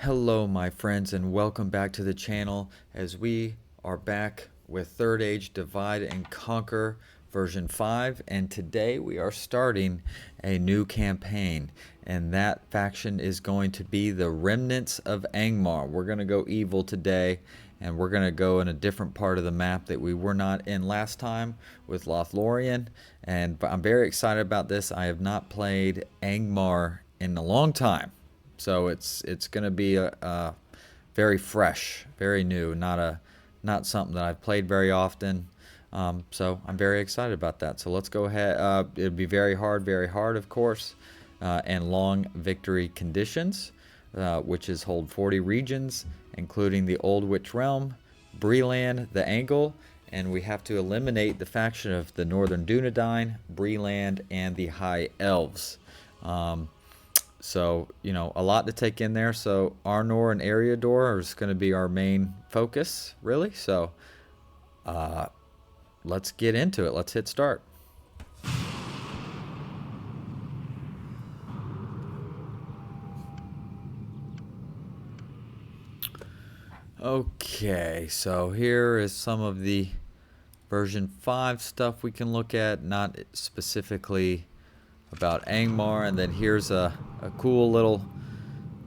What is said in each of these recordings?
Hello my friends and welcome back to the channel as we are back with Third Age Divide and Conquer version 5, and today we are starting a new campaign, and that faction is going to be the Remnants of Angmar. We're going to go evil today, and we're going to go in a different part of the map that we were not in last time with Lothlorien, and I'm very excited about this. I have not played Angmar in a long time. So it's going to be a very fresh, very new, not something that I've played very often. So I'm very excited about that. So let's go ahead. It'll be very hard, of course, and long victory conditions, which is hold 40 regions, including the Old Witch Realm, Breland, the Angle, and we have to eliminate the faction of the Northern Dunedain, Breland, and the High Elves. So, you know, a lot to take in there. So Arnor and Eriador is going to be our main focus, really. So let's get into it. Let's hit start. Okay, so here is some of the version 5 stuff we can look at, not specifically about Angmar, and then here's a cool little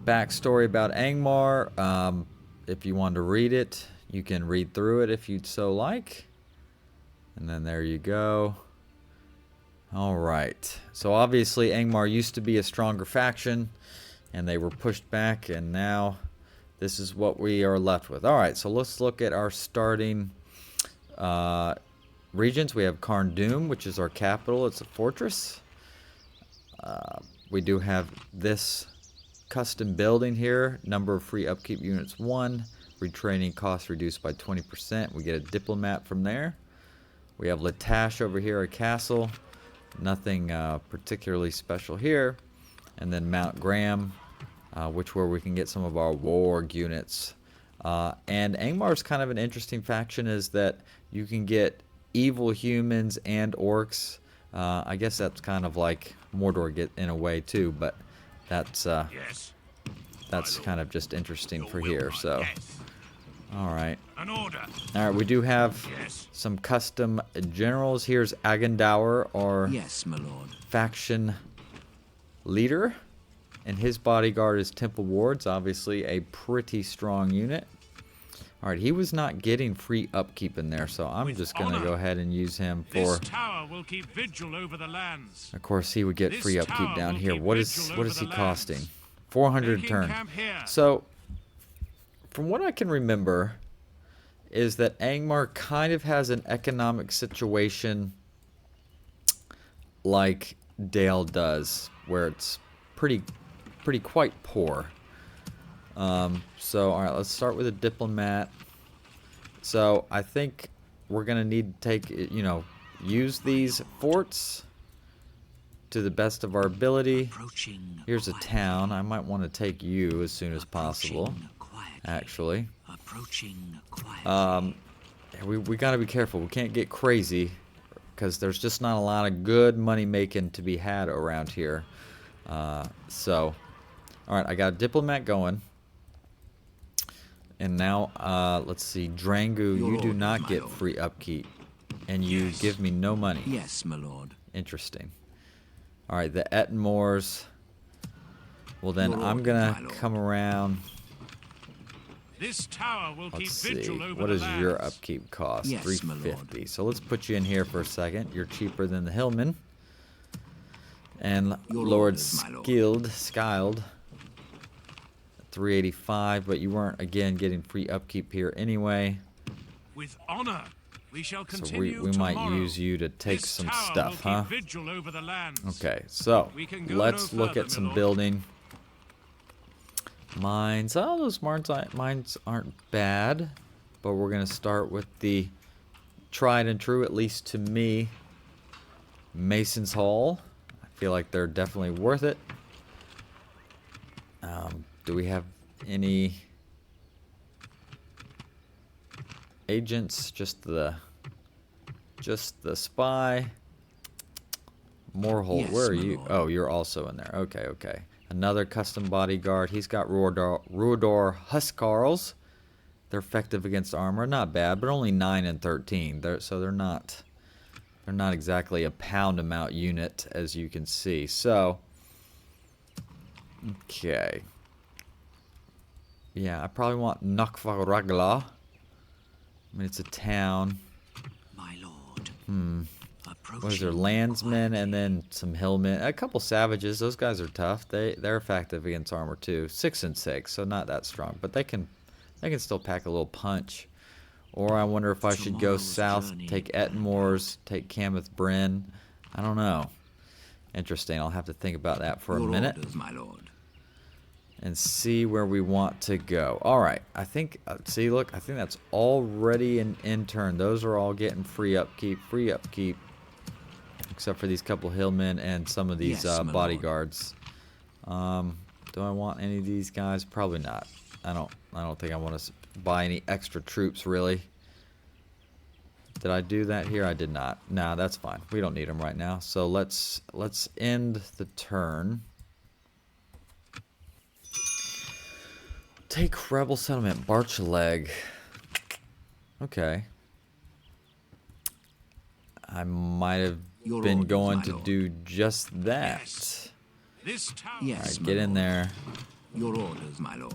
backstory about Angmar. If you want to read it, you can read through it if you'd so like. And then there you go. Alright, so obviously Angmar used to be a stronger faction, and they were pushed back, and now this is what we are left with. Alright, so let's look at our starting regions. We have Carn Dûm, which is our capital. It's a fortress. We do have this custom building here. Number of free upkeep units 1. Retraining costs reduced by 20%. We get a diplomat from there. We have Latash over here, a castle. Nothing particularly special here. And then Mount Graham, where we can get some of our warg units. And Angmar is kind of an interesting faction, is that you can get evil humans and orcs. I guess that's kind of like Mordor get in a way too, but that's kind of just interesting for here. So, all right, we do have some custom generals. Here's Agendour, our my lord. faction leader, and his bodyguard is Temple Wards, obviously a pretty strong unit. Alright, he was not getting free upkeep in there, so I'm just going to go ahead and use him for... This tower will keep vigil over the lands. Of course, he would get free upkeep down here. What is he costing? 400 turn. So, from what I can remember, is that Angmar kind of has an economic situation like Dale does, where it's quite poor. So, alright, let's start with a diplomat. So, I think we're going to need to take, use these forts to the best of our ability. Here's a town. I might want to take you as soon as possible, actually. We got to be careful. We can't get crazy, because there's just not a lot of good money making to be had around here. So, alright, I got a diplomat going. And now, let's see, Drangu, you do not get free upkeep, and you give me no money. Yes, my lord. Interesting. Alright, the Ettenmoors. Well, then I'm gonna come around. This tower will keep Let's see, vigil over what the is your lands. upkeep cost? Yes, my lord. 350. So let's put you in here for a second. You're cheaper than the Hillman. And Lord Skyled. 385, but you weren't again getting free upkeep here anyway. With honor, we shall So continue we might tomorrow. use you to take This some tower stuff, will huh? keep vigil over the lands. Okay, so We can go let's no look further, at some my lord. building. Mines. Oh, those mines aren't bad, but we're gonna start with the tried and true, at least to me, Mason's Hall. I feel like they're definitely worth it. Do we have any agents? Just the spy. Moorhold, Yes, where are my you? lord. Oh, you're also in there. Okay, okay. Another custom bodyguard. He's got Rhudaur Huskarls. They're effective against armor. Not bad, but only 9 and 13. So they're not exactly a pound amount unit, as you can see. So, okay. Yeah, I probably want Nakvaragla. I mean, it's a town. My lord. What is there? Landsmen and then some hillmen. A couple savages. Those guys are tough. They're effective against armor too. 6 and 6, so not that strong, but they can still pack a little punch. Or I wonder if I should go south, take Ettenmoors, take Cameth Bryn. I don't know. Interesting. I'll have to think about that for a minute. Orders, my lord. And see where we want to go. All right. I think, see, look, I think that's already an intern. Those are all getting free upkeep. Except for these couple hillmen and some of these bodyguards. Do I want any of these guys? Probably not. I don't think I want to buy any extra troops, really. Did I do that here? I did not. Nah, that's fine. We don't need them right now. So let's end the turn. Take rebel settlement, Barchaleg. Okay. I might have been going to do just that. Yes. This tower. Yes, Alright, get in there. Your orders, my lord.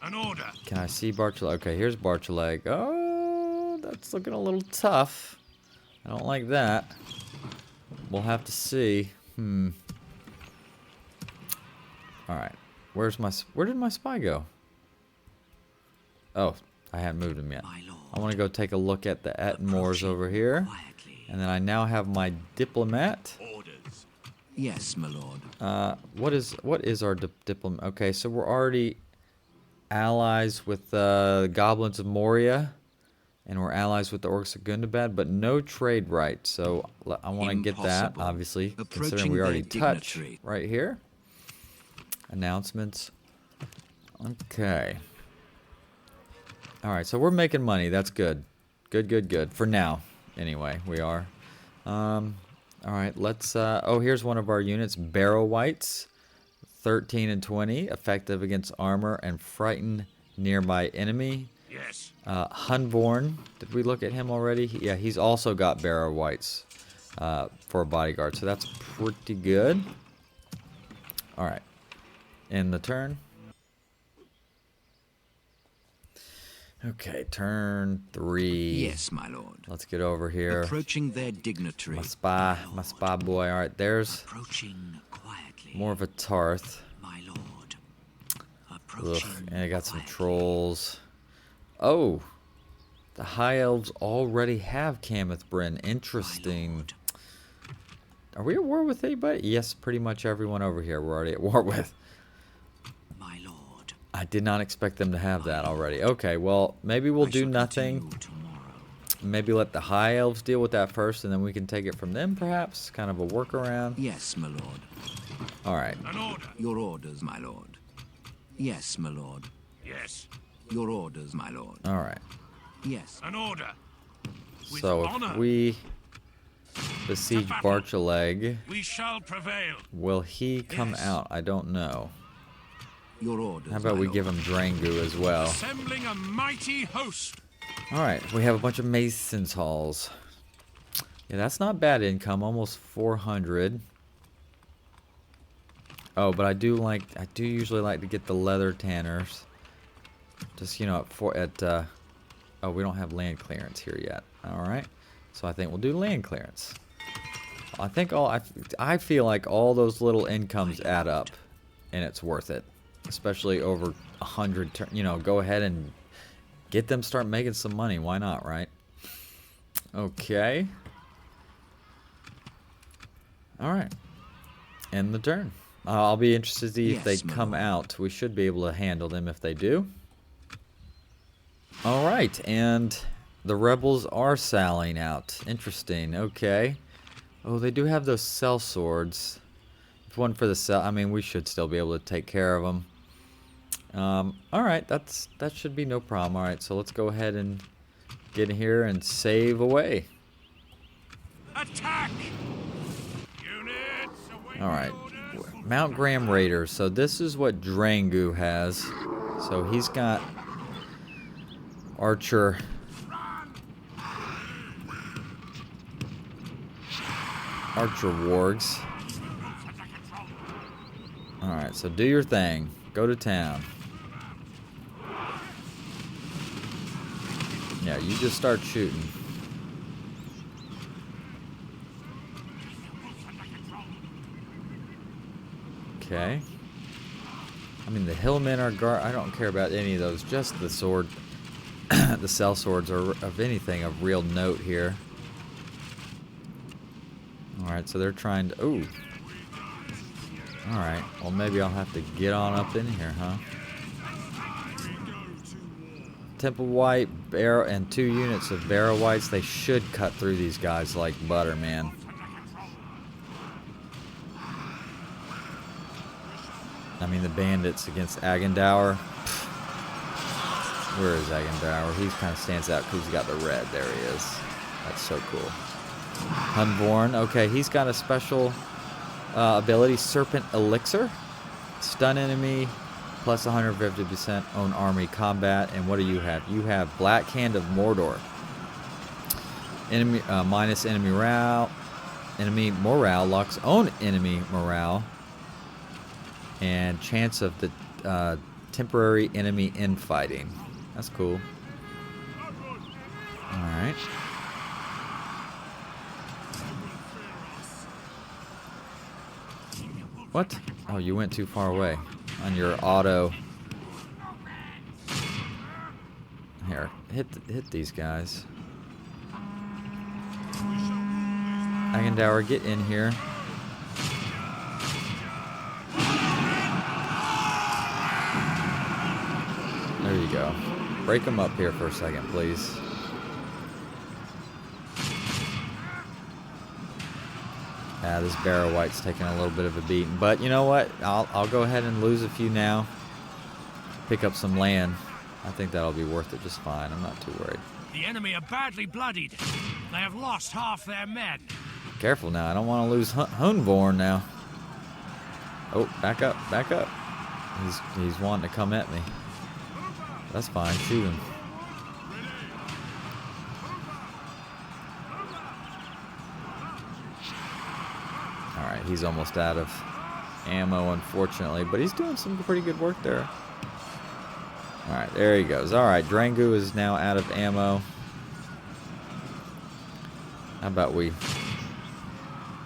An order. Can I see Barchaleg? Okay, here's Barchaleg. Oh, that's looking a little tough. I don't like that. We'll have to see. Alright. Where did my spy go? Oh, I haven't moved him yet. My lord. I want to go take a look at the Ettenmoors over here. Quietly. And then I now have my diplomat. Orders. Yes, my lord. What is our diplomat? Okay, so we're already allies with the goblins of Moria, and we're allies with the orcs of Gundabad, but no trade rights. So I want to get that, Impossible. obviously, considering Approaching we already their touched dignitary. right here. Announcements. Okay. All right, so we're making money. That's good. Good. For now, anyway, we are. All right, let's. Oh, here's one of our units, Barrow Whites, 13 and 20, effective against armor and frighten nearby enemy. Yes. Hunborn, did we look at him already? Yeah, he's also got Barrow Whites for a bodyguard, so that's pretty good. All right. In the turn. Okay, turn 3. Yes, my lord. Let's get over here. Approaching their dignitary. My spy boy. All right, there's Approaching quietly. more of a Tarth. My lord. Ugh, Approaching. and I got some quietly. trolls. Oh, the High Elves already have Cameth Bryn. Interesting. Lord. Are we at war with anybody? Yes, pretty much everyone over here we're already at war with. My lord. I did not expect them to have that already. Okay, well, maybe we'll I do shall nothing. continue tomorrow. Maybe let the High Elves deal with that first, and then we can take it from them, perhaps. Kind of a workaround. Yes, my lord. All right. An order. Your orders, my lord. Yes, my lord. Yes. Your orders, my lord. All right. Yes. An order. With So if honor. we besiege Barchaleg, We shall prevail. will he come Yes. out? I don't know. Your orders. How about my we lord. give him Drangu as well? Assembling a mighty host. All right, we have a bunch of Masons halls. Yeah, that's not bad income, almost 400. Oh, but I do usually like to get the leather tanners. Just, you know, oh, we don't have land clearance here yet. All right. So I think we'll do land clearance. I feel like all those little incomes add up and it's worth it. Especially over 100, you know, go ahead and get them start making some money. Why not, right? Okay. All right. End the turn. I'll be interested to see if they Yes, my come lord. out. We should be able to handle them if they do. All right, and the rebels are sallying out. Interesting. Okay. Oh, they do have those cell swords. If one for the cell, I mean, we should still be able to take care of them. All right, that should be no problem. All right, so let's go ahead and get in here and save away. Attack! Units await All right. orders. Mount Graham Raiders. So this is what Drangu has. So he's got Archer. Archer wargs. Alright, so do your thing. Go to town. Yeah, you just start shooting. Okay. I mean, the hillmen are guard. I don't care about any of those. Just the sword. The cell swords are of anything of real note here. Alright, so they're trying to... Ooh. Alright, well maybe I'll have to get on up in here, huh? Temple White, Barrow, and 2 units of Barrow Whites. They should cut through these guys like butter, man. I mean, the bandits against Agendour. Where is Agendour? He kind of stands out because he's got the red. There he is. That's so cool. Hunborn. Okay, he's got a special ability, Serpent Elixir. Stun enemy, plus 150% own army combat. And what do you have? You have Black Hand of Mordor. Enemy minus enemy morale. Enemy morale locks own enemy morale. And chance of the temporary enemy infighting. That's cool. Alright. What? Oh, you went too far away on your auto. Here, hit these guys. Agendour, get in here. There you go. Break them up here for a second, please. Yeah, this Barrow White's taking a little bit of a beating. But you know what? I'll go ahead and lose a few now. Pick up some land. I think that'll be worth it just fine. I'm not too worried. The enemy are badly bloodied. They have lost half their men. Careful now. I don't want to lose Hunborn now. Oh, back up. Back up. He's wanting to come at me. That's fine. Shoot him. Alright, he's almost out of ammo, unfortunately. But he's doing some pretty good work there. Alright, there he goes. Alright, Drangu is now out of ammo. How about we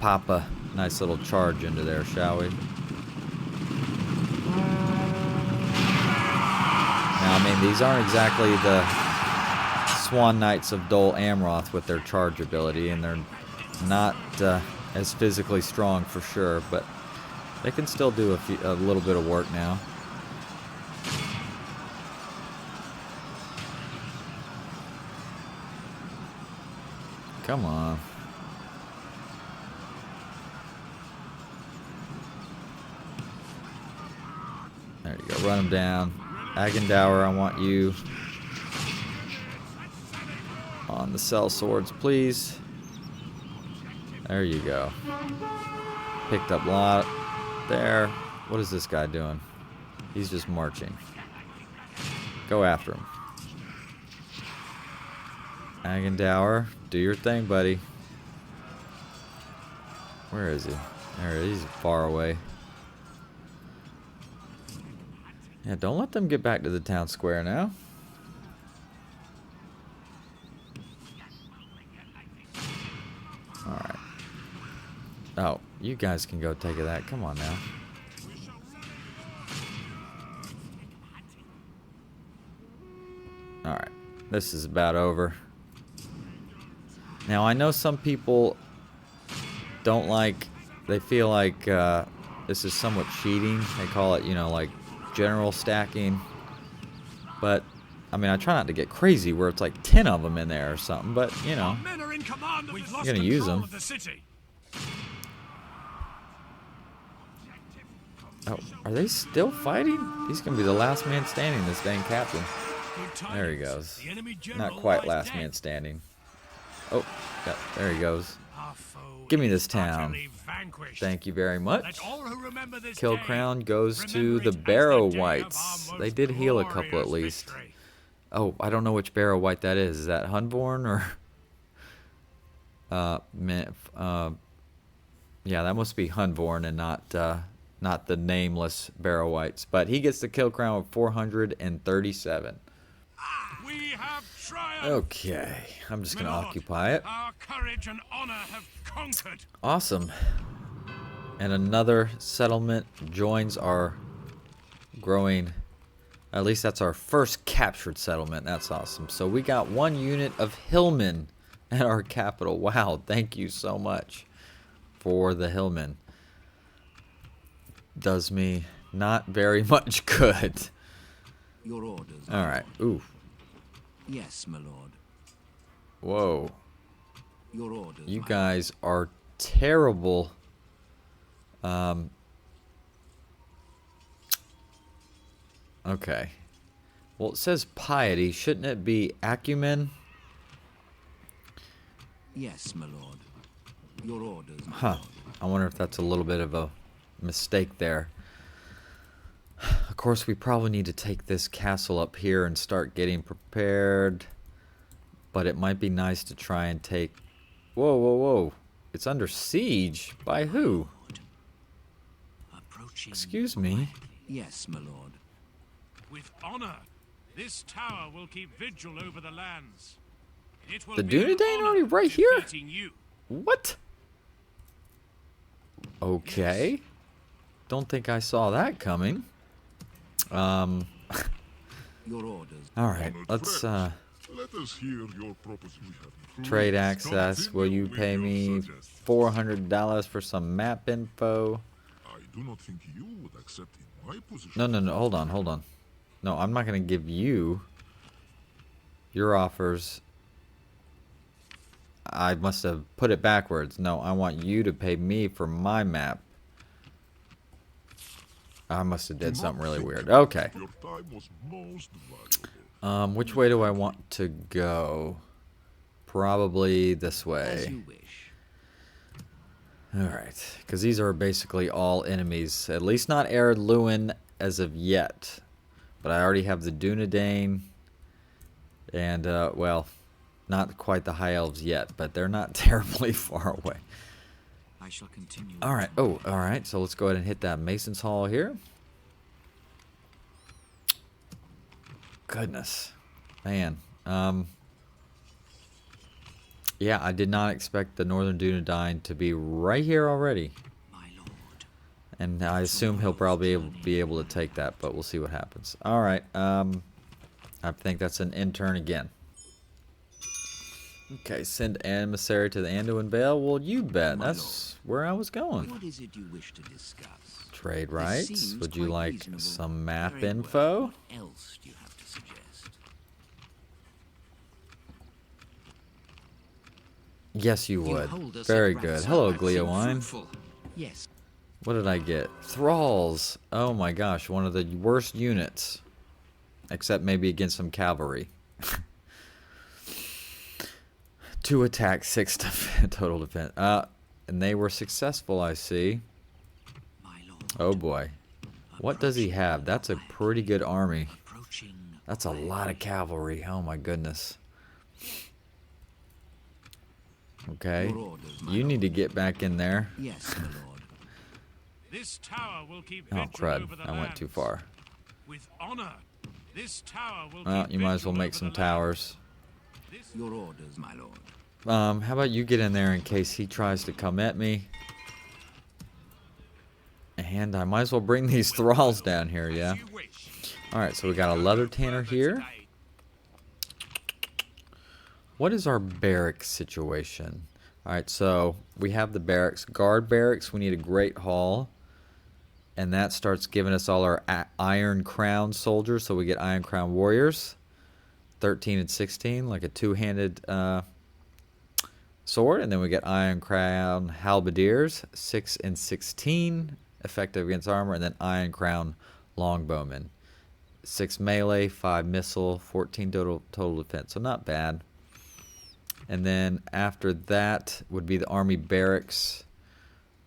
pop a nice little charge into there, shall we? Now, I mean, these aren't exactly the Swan Knights of Dol Amroth with their charge ability, and they're not as physically strong for sure, but they can still do a little bit of work now. Come on. There you go. Run him down. Agendour, I want you on the cell swords, please. There you go. Picked up a lot there. What is this guy doing? He's just marching. Go after him. Agendour, do your thing, buddy. Where is he? There he is. He's far away. Yeah, don't let them get back to the town square now. Alright. Oh, you guys can go take that. Come on now. Alright. This is about over. Now, I know some people don't like... They feel like this is somewhat cheating. They call it, you know, like general stacking. But, I mean, I try not to get crazy where it's like 10 of them in there or something. But, you know, You're gonna use them. Oh, are they still fighting? He's going to be the last man standing, this dang captain. There he goes. Not quite last man standing. Oh, yeah, there he goes. Our foe Give me this town. Utterly vanquished. Thank you very much. Let all who remember this Kill day crown goes to remember the it as Barrow day of our Whites. They most did heal a couple at glorious least. victory. Oh, I don't know which Barrow White that is. Is that Hunborn or? Yeah, that must be Hunborn and not the nameless Barrow Whites. But he gets the kill crown with 437. We have triumphed. Okay, I'm just gonna My lord, occupy it. Our courage and honor have conquered. Awesome. And another settlement joins our growing. At least that's our first captured settlement. That's awesome. So we got 1 unit of hillmen at our capital. Wow, thank you so much for the hillmen. Does me not very much good. Your orders. All right. Ooh. Yes, my lord. Whoa. Your orders. You my guys are terrible. Okay. Well, it says piety. Shouldn't it be acumen? Yes, my lord. Your orders. My Huh. lord. I wonder if that's a little bit of a mistake there. Of course, we probably need to take this castle up here and start getting prepared. But it might be nice to try and take... Whoa, whoa, whoa. It's under siege? By who? Approaching. Excuse me. Yes, my lord. With honor, this tower will keep vigil over the lands. It will The be an Dunedain honor already right here? defeating you. What? Okay. Don't think I saw that coming. Your orders. Alright, let's Let us hear your proposition. trade Please access. Will you continue pay with me your suggestions. $400 for some map info? I do not think you would accept in my position. No, no, no. Hold on, hold on. No, I'm not going to give you your offers. I must have put it backwards. No, I want you to pay me for my map. I must have did Do not something really think weird. that Okay. Your time was most valuable. Which way do I want to go? Probably this As way. you wish. Alright, because these are basically all enemies. At least not Ered Luin as of yet. But I already have the Dunedain. And, well, not quite the High Elves yet, but they're not terribly far away. I shall continue. Alright, oh, alright, so let's go ahead and hit that Mason's Hall here. Goodness. Man, yeah, I did not expect the Northern Dunedain to be right here already. My lord. And I assume he'll probably be able to take that, but we'll see what happens. Alright, I think that's an intern again. Okay, send emissary to the Anduin Vale. Well, you bet. My That's where I was going. What is it you wish to discuss? Trade This rights. seems Would you quite like reasonable. some map Very well. info? What else do you have to suggest? Yes, you You would. hold us Very at good. rats. Hello, That seems Gleowine. fruitful. Yes. What did I get? Thralls. Oh my gosh, one of the worst units. Except maybe against some cavalry. 2 attack, 6 total defense. And they were successful, I see. My lord. Oh boy. What does he have? That's a pretty good army. Approaching. That's a lot of cavalry. Oh my goodness. Okay. Your orders, my You need to get back in there. Yes, my lord. This tower will keep Oh vigil crud. over the I went too lands. far. With honor, this tower will Well, keep you might as well vigil make over some the towers. lands. This Your orders, my lord. How about you get in there in case he tries to come at me? And I might as well bring these thralls down here, yeah? you wish. Alright, so we got a leather tanner Further here. today. What is our barracks situation? Alright, so we have the barracks. Guard barracks, we need a great hall. And that starts giving us all our Iron Crown soldiers, so we get Iron Crown warriors. 13 and 16, like a two-handed sword. And then we get Iron Crown halberdiers, 6 and 16, effective against armor. And then Iron Crown longbowmen, 6 melee, 5 missile, 14 total defense. So not bad. And then after that would be the army barracks,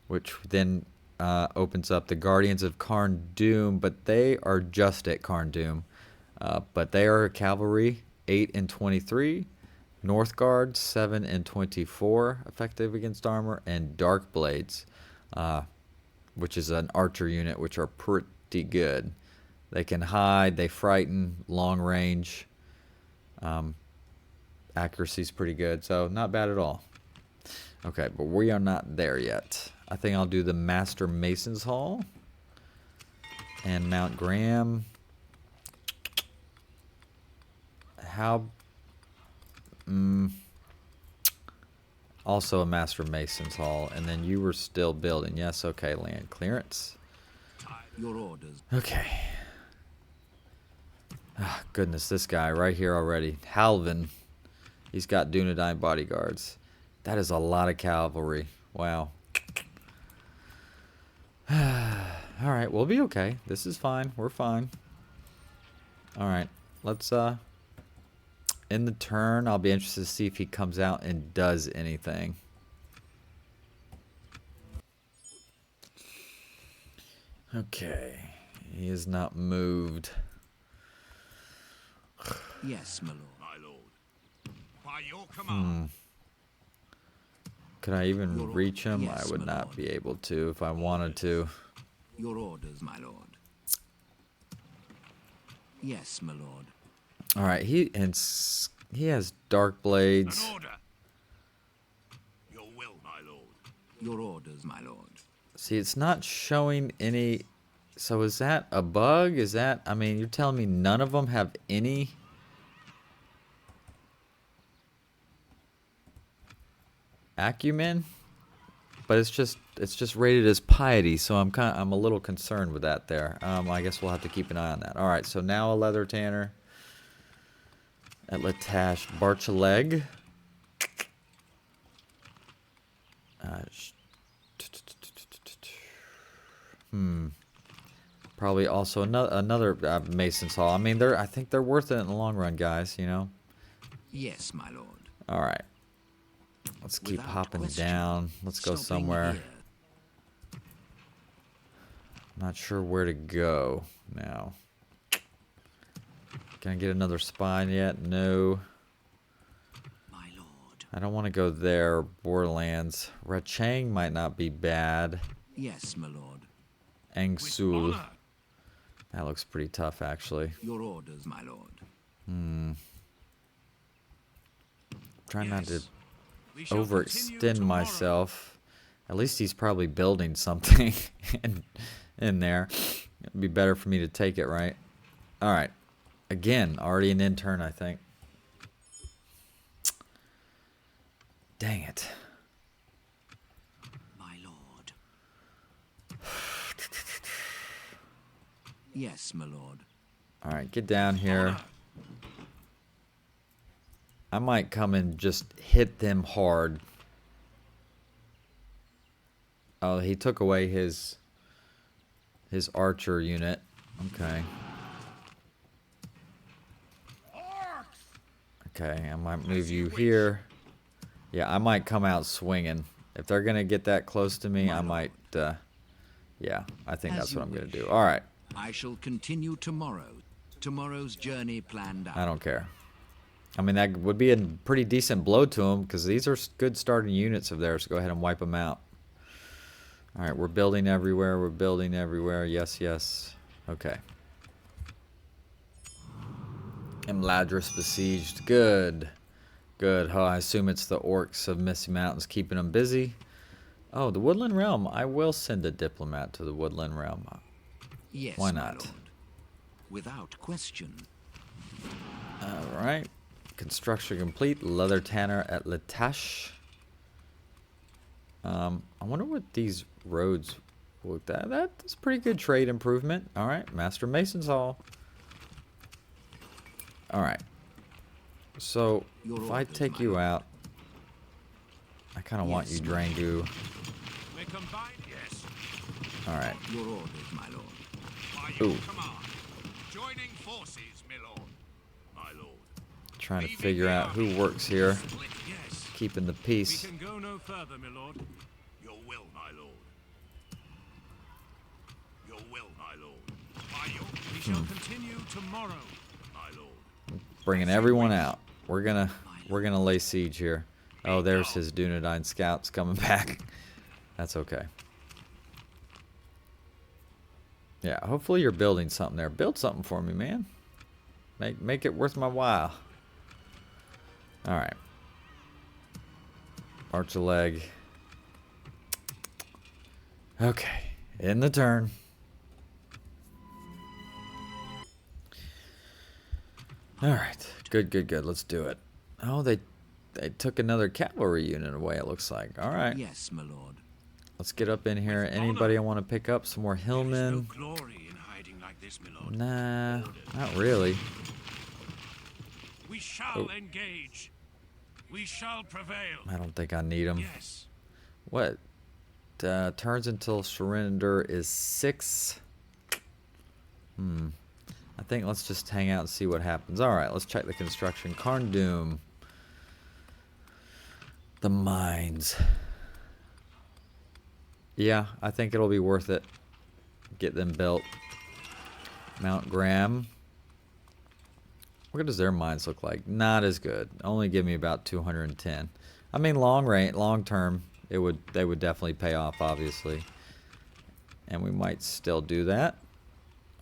which then opens up the Guardians of Carn Doom, but they are just at Carn Doom. But they are cavalry, 8 and 23. North Guard, 7 and 24, effective against armor. And Dark Blades, which is an archer unit, which are pretty good. They can hide, they frighten, long range. Accuracy's pretty good, so not bad at all. Okay, but we are not there yet. I think I'll do the Master Mason's Hall and Mount Graham. How? Also a Master Mason's Hall, and then you were still building. Yes, okay, land clearance. Your orders. Okay. Ah, goodness, this guy right here already. Halvin. He's got Dunedain bodyguards. That is a lot of cavalry. Wow. Alright, we'll be okay. This is fine. We're fine. Alright, let's end the turn. I'll be interested to see if he comes out and does anything. Okay. He is not moved. Yes, my lord. My lord. By your command. Could I even Your reach him? yes, I would my not lord. be able to if I wanted to. Your orders, my lord. Yes, my lord. All right, he has dark blades. An order. Your will, my lord. Your orders, my lord. See, it's not showing any. So is that a bug? Is that? I mean, you're telling me none of them have any acumen? But it's just rated as piety, so I'm a little concerned with that there. I guess we'll have to keep an eye on that. All right, so now a leather tanner at Latash Barchaleg. Probably also another Mason's Hall. I mean, I think they're worth it in the long run, guys. You know. Yes, my lord. All right. Let's keep Without hopping question. down. Let's go Stopping somewhere. here. Not sure where to go now. Can I get another spine yet? No. My lord. I don't want to go there. Borderlands. Rachang might not be bad. Yes, my lord. With Angsul. honor. That looks pretty tough, actually. Your orders, my lord. Try not to Yes. We shall continue overextend tomorrow. myself. At least he's probably building something in there. It'd be better for me to take it, right? All right. Again, already an intern, I think. Dang it. My lord. Yes, my lord. All right, get down here. Honor. I might come and just hit them hard. Oh, he took away his archer unit. Okay. Okay, I might move you here. Yeah, I might come out swinging. If they're going to get that close to me, I might, yeah, I think As that's you what I'm going to wish. do. All right, I shall continue tomorrow. Tomorrow's journey planned out. I don't care. I mean, that would be a pretty decent blow to them because these are good starting units of theirs. So go ahead and wipe them out. All right, we're building everywhere. We're building everywhere. Yes, yes. Okay. Imladris besieged. Good. Good. Oh, I assume it's the orcs of Misty Mountains keeping them busy. Oh, the Woodland Realm. I will send a diplomat to the Woodland Realm. Yes, Why my not? lord. Without question. All right. Construction complete. Leather tanner at Latash. I wonder what these roads look at. That's pretty good trade improvement. All right. Master Mason's Hall. All right. So, Your if I orders, take my you lord. out, I kind of want Yes, you, my Drangu. We're combined, yes. All right. Your orders, my lord. By your Ooh. command. Joining forces, my lord. My lord. Trying to Leaving figure the out who army. works here. Split, yes. keeping the We peace. can go no further, my lord. Your will, my lord. Your will, my lord. By your... We shall continue tomorrow, my lord. Bringing everyone out. We're gonna lay siege here. Oh, there's his Dunedain scouts coming back. That's okay. Yeah, hopefully you're building something there. Build something for me, man. Make it worth my while. All right. Arch a leg. Okay, in the turn. All right, good. Let's do it. Oh, they took another cavalry unit away. It looks like. All right. Yes, my lord. Let's get up in here. Anybody I want to pick up? Some more There is no hillmen? glory in hiding like this, my lord. Nah, Orders. not really. We shall engage. We shall prevail. I don't think I need them. Yes. What? Turns until surrender is 6. I think let's just hang out and see what happens. All right, let's check the construction. Carndoom. The mines. Yeah, I think it'll be worth it. Get them built. Mount Graham. What does their mines look like? Not as good. Only give me about 210. I mean, long term, they would definitely pay off, obviously. And we might still do that.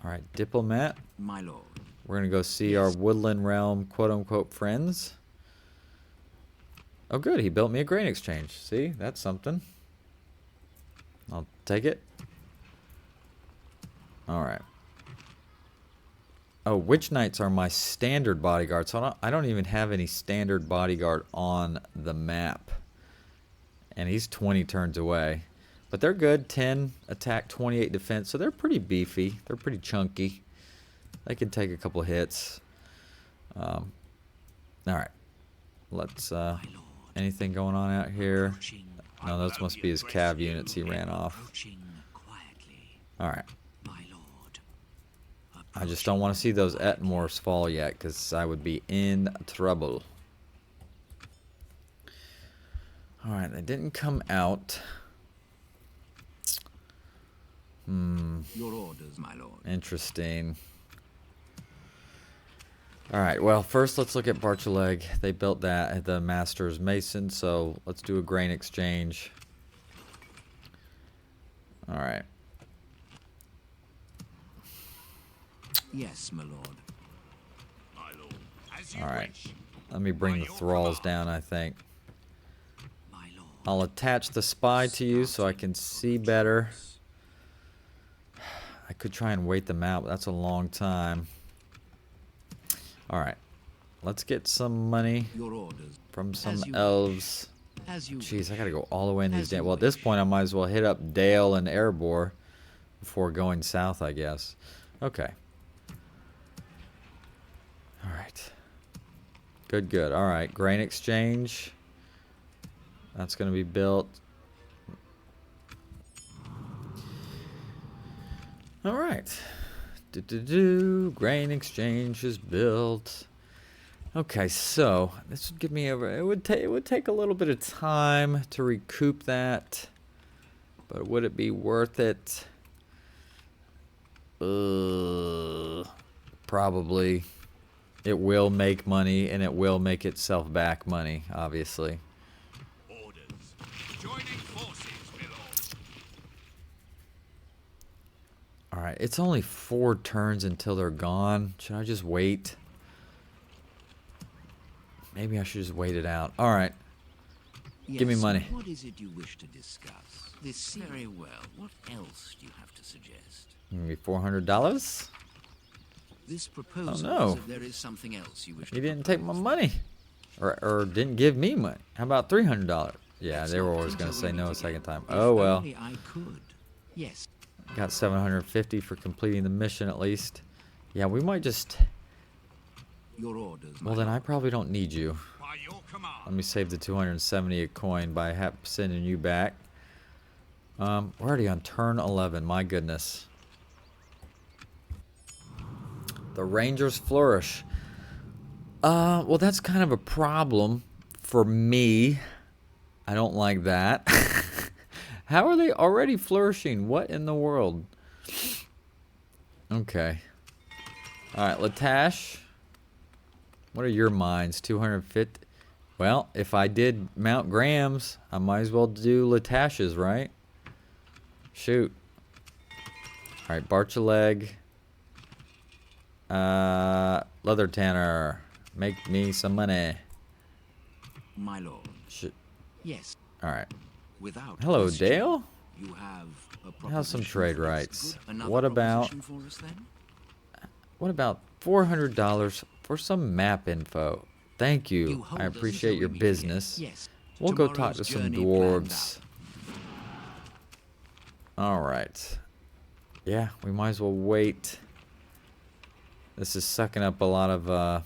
All right, diplomat. My lord. We're gonna go see our Woodland Realm quote-unquote friends. Oh, good. He built me a grain exchange. See, that's something. I'll take it. All right. Oh, Witch Knights are my standard bodyguard, so I don't even have any standard bodyguard on the map. And he's 20 turns away. But they're good. 10 attack, 28 defense, so they're pretty beefy. They're pretty chunky. They can take a couple hits. All right. Let's... anything going on out here? No, those must be his cav units he ran off. All right. I just don't want to see those Etmors fall yet, because I would be in trouble. Alright, they didn't come out. Your orders, my lord. Interesting. Alright, well, first let's look at Barchaleg. They built that at the Master's Mason, so let's do a grain exchange. Alright. Yes, my lord. My lord. As you Alright. wish. Let me bring the thralls down, I think. My lord. I'll attach the spy to you so I can see better. I could try and wait them out, but that's a long time. Alright. Let's get some money Your orders. from some As you elves. As you Jeez, I gotta go all the way in these As damn... you Well, at this wish. point, I might as well hit up Dale and Erebor before going south, I guess. Okay. Alright. Good. Alright, grain exchange. That's gonna be built. Alright. Grain exchange is built. Okay, so this would give me over. It would take a little bit of time to recoup that, but would it be worth it? Probably. It will make money, and it will make itself back money, obviously. Orders. Joining forces, my lord. Alright, it's only 4 turns until they're gone. Should I just wait? Maybe I should just wait it out. Alright. Give me Yes, money. What is it you wish to discuss? This very well. What else do you have to suggest? Maybe $400? This proposal no. is if there is something else you wish He to didn't take my propose. money. Or didn't give me money. How about $300? Yeah, Let's they were not always going to say continue no a together. second time. If Oh, well. only I could. Yes. Got 750 for completing the mission at least. Yeah, we might just... Your orders. Well, my then I lord. probably don't need you. By your command. Let me save the 270 a coin by sending you back. We're already on turn 11. My goodness. The Rangers flourish. Well, that's kind of a problem for me. I don't like that. How are they already flourishing? What in the world? Okay. Alright, Latash. What are your mines? 250. Well, if I did Mount Graham's, I might as well do Latash's, right? Shoot. Alright, Barchaleg. Leather Tanner. Make me some money. My lord. Yes. Alright. Without Hello, question, Dale. You have a How's some proposition trade for us? rights? Good. Another What about proposition for us, then? what about $400 for some map info? Thank you. You hold I us appreciate until your we meet again. business. Yes. We'll go talk to Tomorrow's some journey planned dwarves. out. All right. Yeah, we might as well wait. This is sucking up a lot of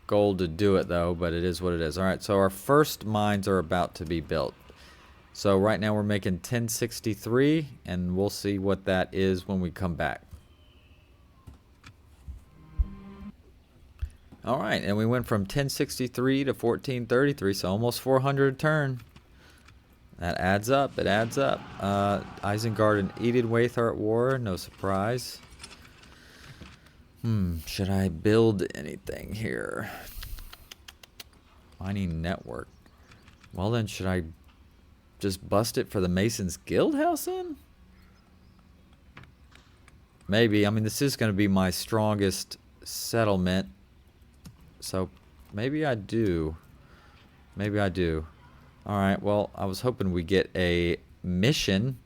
gold to do it though, but it is what it is. All right, so our first mines are about to be built. So right now we're making 1063, and we'll see what that is when we come back. All right, and we went from 1063 to 1433, so almost 400 a turn. That adds up. It adds up. Isengard and Edenwaith are at war. No surprise. Should I build anything here? Mining network. Well then, should I just bust it for the Masons Guild House then? Maybe. I mean, this is going to be my strongest settlement. So, maybe I do. Maybe I do. Alright, well, I was hoping we get a mission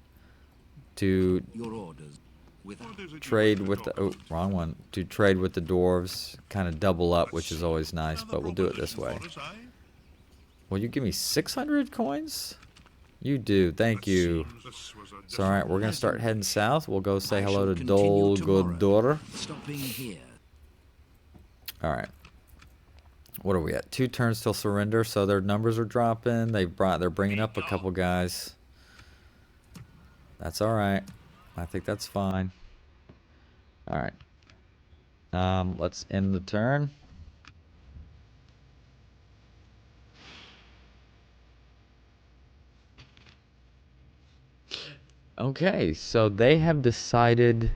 to Your orders. Without trade with the... Oh, wrong one. To trade with the dwarves. Kind of double up, which is always nice, but we'll do it this way. Will you give me 600 coins? You do. Thank you. So, alright, we're going to start heading south. We'll go say hello to Dol Guldur. stopping here. Alright. What are we at? 2 turns till surrender, so their numbers are dropping. They're bringing up a couple guys. That's alright. I think that's fine. Alright. Let's end the turn. Okay, so they have decided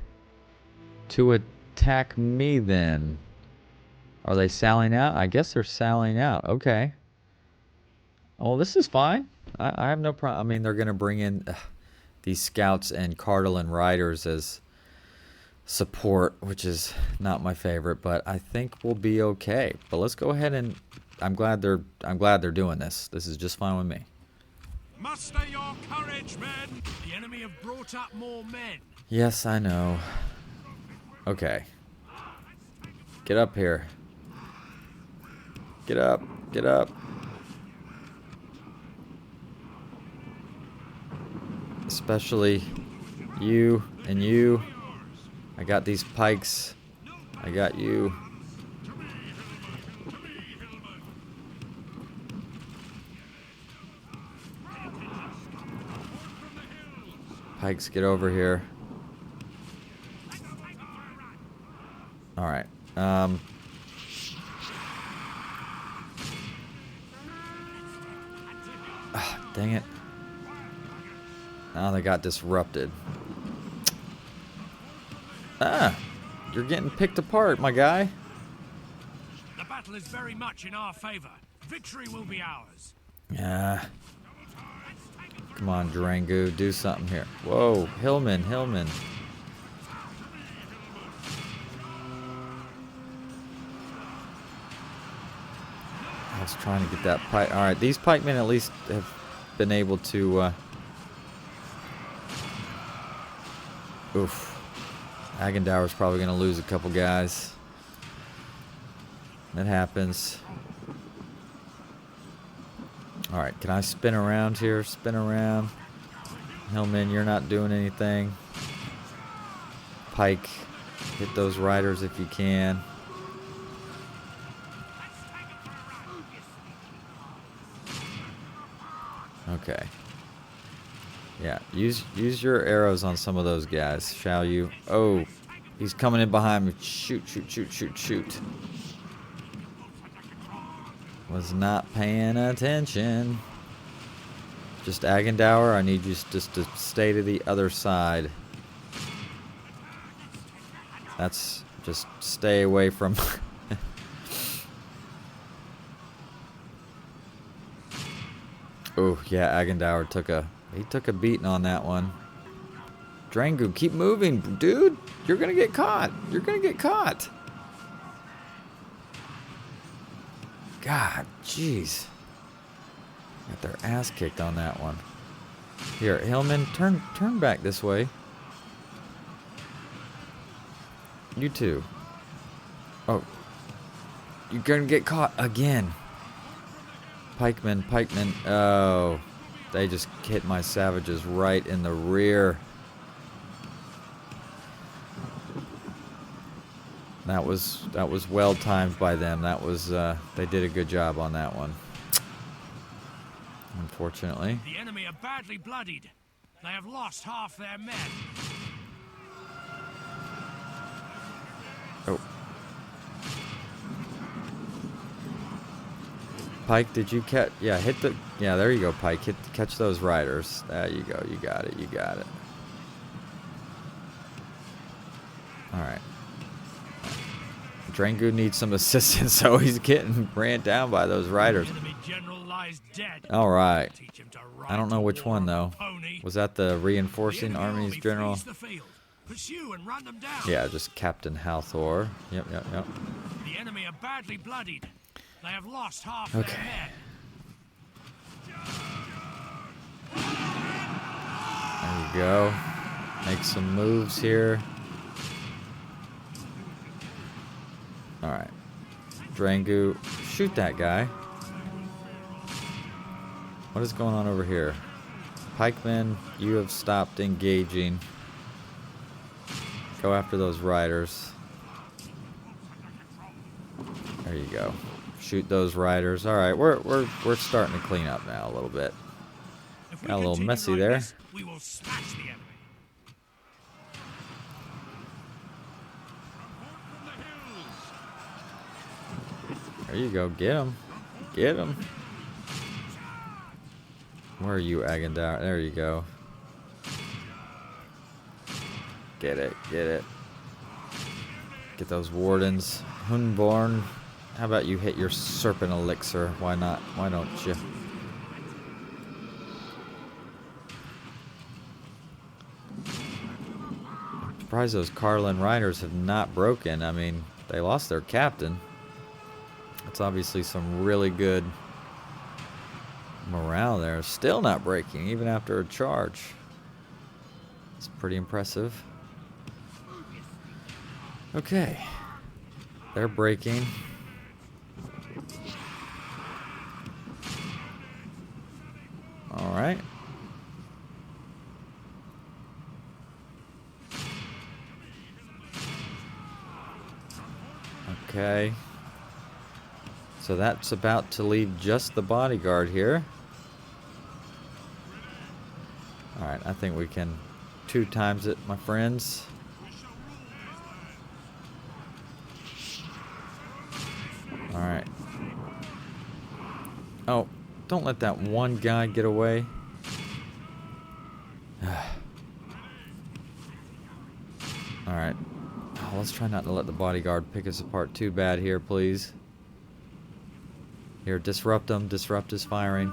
to attack me then. Are they sallying out? I guess they're sallying out. Okay. Oh, this is fine. I have no problem. I mean, they're going to bring in these scouts and Cardinal riders as support, which is not my favorite, but I think we'll be okay. But let's go ahead and I'm glad they're doing this. This is just fine with me. Muster your courage, men! The enemy have brought up more men. Yes, I know. Okay. Get up here. Get up. Get up. Especially you and you. I got these pikes. I got you. Pikes, get over here. Alright. Dang it. Now they got disrupted. You're getting picked apart, my guy. The battle is very much in our favor. Victory will be ours. Yeah. Come on, Durango, do something here. Whoa, Hillman. I was trying to get that pike. Alright, these pikemen at least have been able to... Oof. Agendour's probably going to lose a couple guys. That happens. Alright, can I spin around here? Spin around. Hillman, you're not doing anything. Pike, hit those riders if you can. Okay. Yeah, use your arrows on some of those guys, shall you? Oh, he's coming in behind me. Shoot. Was not paying attention. Just Agendour, I need you just to stay to the other side. That's just stay away from. Oh yeah, Agendour took a beating on that one. Drangu, keep moving, dude. You're gonna get caught. You're gonna get caught. God, jeez. Got their ass kicked on that one. Here, Hillman, turn back this way. You too. Oh. You're gonna get caught again. Pikemen. Oh. They just hit my savages right in the rear. That was well timed by them. That was they did a good job on that one. Unfortunately. The enemy are badly bloodied. They have lost half their men. Oh. Pike, did you catch? Yeah, hit the. Yeah, there you go, Pike. Catch those riders. There you go. You got it. You got it. All right. Drangu needs some assistance, so he's getting ran down by those riders. All right. I don't know which one, though. Was that the reinforcing armies general? Yeah, just Captain Halthor. Yep. The enemy are badly bloodied. They have lost half okay. their men. There you go. Make some moves here. Alright. Drangu, shoot that guy. What is going on over here? Pikemen, you have stopped engaging. Go after those riders. There you go. Shoot those riders. Alright, we're starting to clean up now a little bit. Got a little messy there. We will smash the enemy. There you go. Get him. Get him. Where are you, Agendour? There you go. Get it. Get it. Get those wardens. Hunborn. How about you hit your serpent elixir? Why not? Why don't you? I'm surprised those Carlin riders have not broken. I mean, they lost their captain. It's obviously some really good morale there. Still not breaking, even after a charge. It's pretty impressive. Okay. They're breaking. Alright. Okay. So that's about to leave just the bodyguard here. Alright, I think we can 2 times it, my friends. Alright. Oh, don't let that one guy get away. Alright. Oh, let's try not to let the bodyguard pick us apart too bad here, please. Here, disrupt him. Disrupt his firing.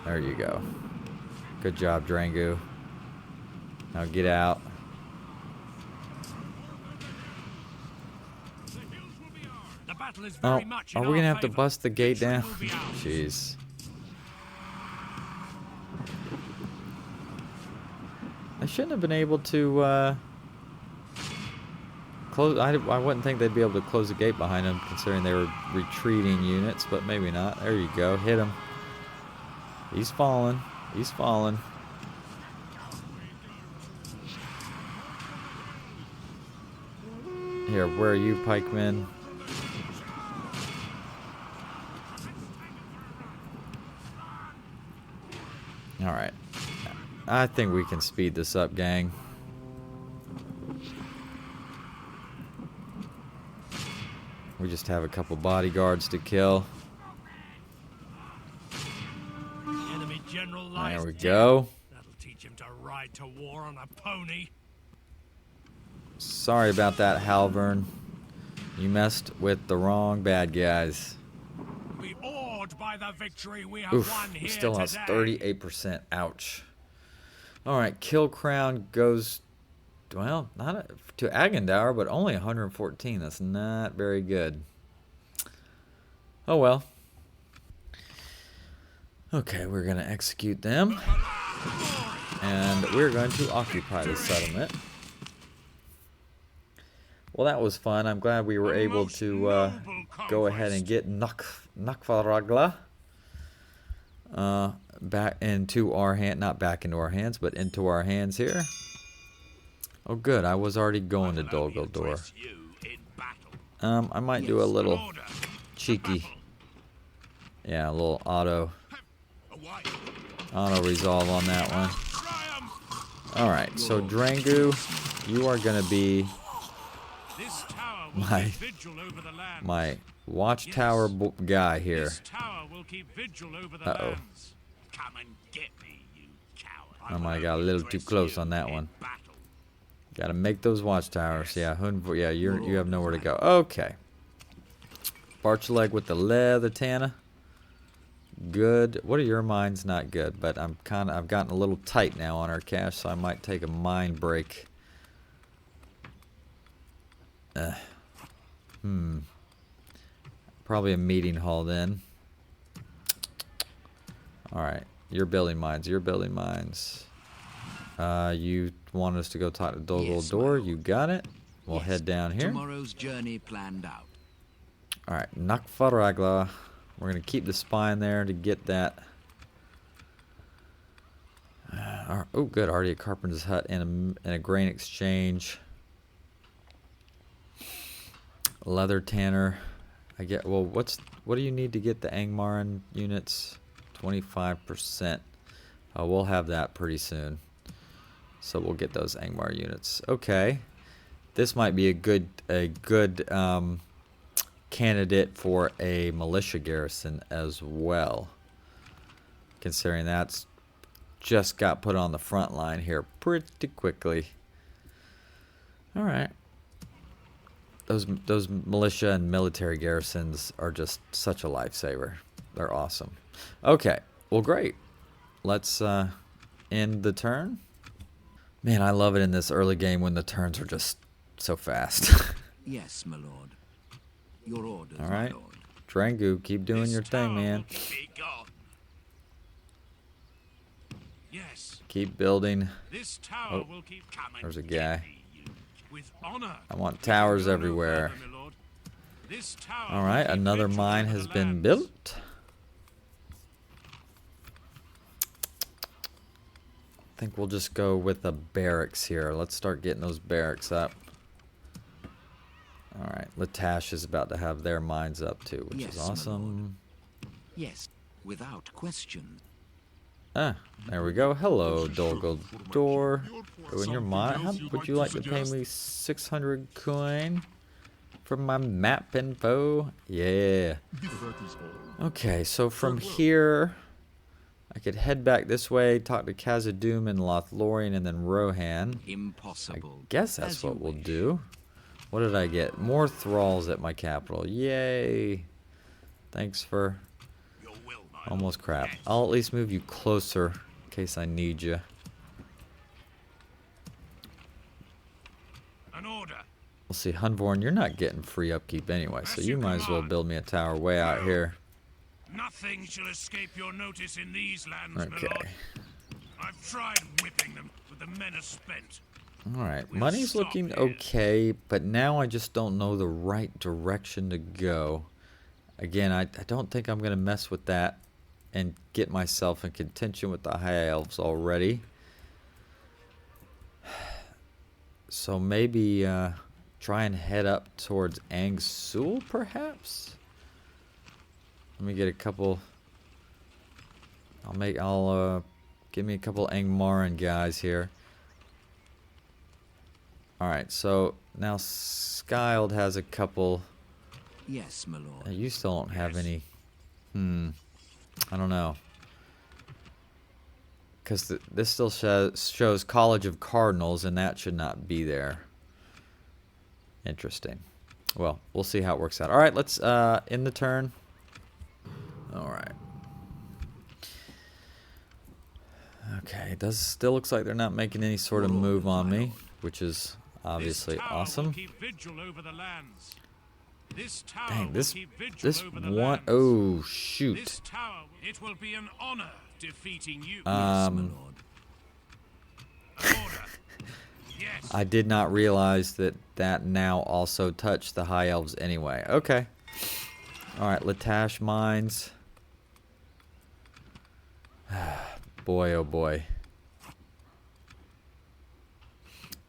There you go. Good job, Drangu. Now get out. Oh, are we gonna have to bust the gate down? Jeez. I shouldn't have been able to close. I wouldn't think they'd be able to close the gate behind them, considering they were retreating units, but maybe not. There you go. Hit him. He's falling. He's falling. Here, where are you, pikemen? Alright. I think we can speed this up, gang. We just have a couple bodyguards to kill. Enemy general lies There we dead. go. That'll teach him to ride to war on a pony. Sorry about that, Halvern. You messed with the wrong bad guys. Be awed by the victory we have Oof, won we here still lost today. 38%. Ouch. Alright, kill crown goes, well, not to Agendaur, but only 114. That's not very good. Oh well. Okay, we're going to execute them. And we're going to occupy the settlement. Well, that was fun. I'm glad we were able to go ahead and get Nakfaragla back into our hand. Not back into our hands, but into our hands here. Oh, good. I was already going to Dolguldur. I might do a little cheeky. Yeah, a little auto resolve on that one. Alright, so Drangu, you are going to be my watchtower guy here. Uh-oh. Oh my god, a little too close on that one. Gotta make those watchtowers. Yeah, yeah, you have nowhere to go. Okay. Barchleg with the leather Tana. Good. What are your mines? Not good, but I've gotten a little tight now on our cash, so I might take a mine break. Probably a meeting hall then. Alright. You're building mines. You're building mines. You want us to go talk to Dolguldur? You got it. We'll head down here. Tomorrow's journey planned out. Alright. Nakfaragla. We're going to keep the spine there to get that. Oh, good. Already a carpenter's hut and a grain exchange. Leather tanner. I get. Well, what do you need to get the Angmar units? 25%. We'll have that pretty soon. So we'll get those Angmar units. Okay. This might be a good candidate for a militia garrison as well, considering that's just got put on the front line here pretty quickly. All right, those militia and military garrisons are just such a lifesaver. They're awesome. Okay, well, great. Let's end the turn. Man, I love it in this early game when the turns are just so fast. Yes, my lord. Your orders, all right, my lord. Drangu, keep doing your thing, man. Yes. Keep building. This tower Oh, will keep there's a guy. with honor. I want towers everywhere. All right, another mine has been built. I think we'll just go with the barracks here. Let's start getting those barracks up. All right, Latash is about to have their mines up too, which is Yes, my awesome. Yes, without question. Ah, there we go. Hello, Dolguldur. In your mine, how would you like to pay me 600 coin for my map info? Yeah. Okay, so from here, I could head back this way, talk to Khazad-dûm and Lothlorien, and then Rohan. I Impossible. guess that's As you what we'll wish. do. What did I get? More thralls at my capital. Yay. Thanks for almost crap. I'll at least move you closer in case I need you. An order. We'll see. Hunvorn, you're not getting free upkeep anyway, so you might as well build me a tower way out here. Nothing shall escape your notice in these lands, my Okay. lord. I've tried whipping them, but the men are spent. Alright, We'll money's stop looking here. okay, but now I just don't know the right direction to go. Again, I don't think I'm going to mess with that and get myself in contention with the High Elves already. So maybe try and head up towards Angsul, perhaps? Let me get a couple... give me a couple Angmaran guys here. Alright, so now Skyld has a couple Yes, my lord. You still don't have any. I don't know. Because this still shows College of Cardinals, and that should not be there. Interesting. Well, we'll see how it works out. All right, let's end the turn. All right. Okay, it does still looks like they're not making any sort of move on me, which is obviously awesome. Dang, this one, oh shoot. This tower, it will be an honor defeating you. Yes, my lord. An order. Yes. I did not realize that that now also touched the High Elves anyway. Okay. Alright, Latash Mines. Boy, oh boy.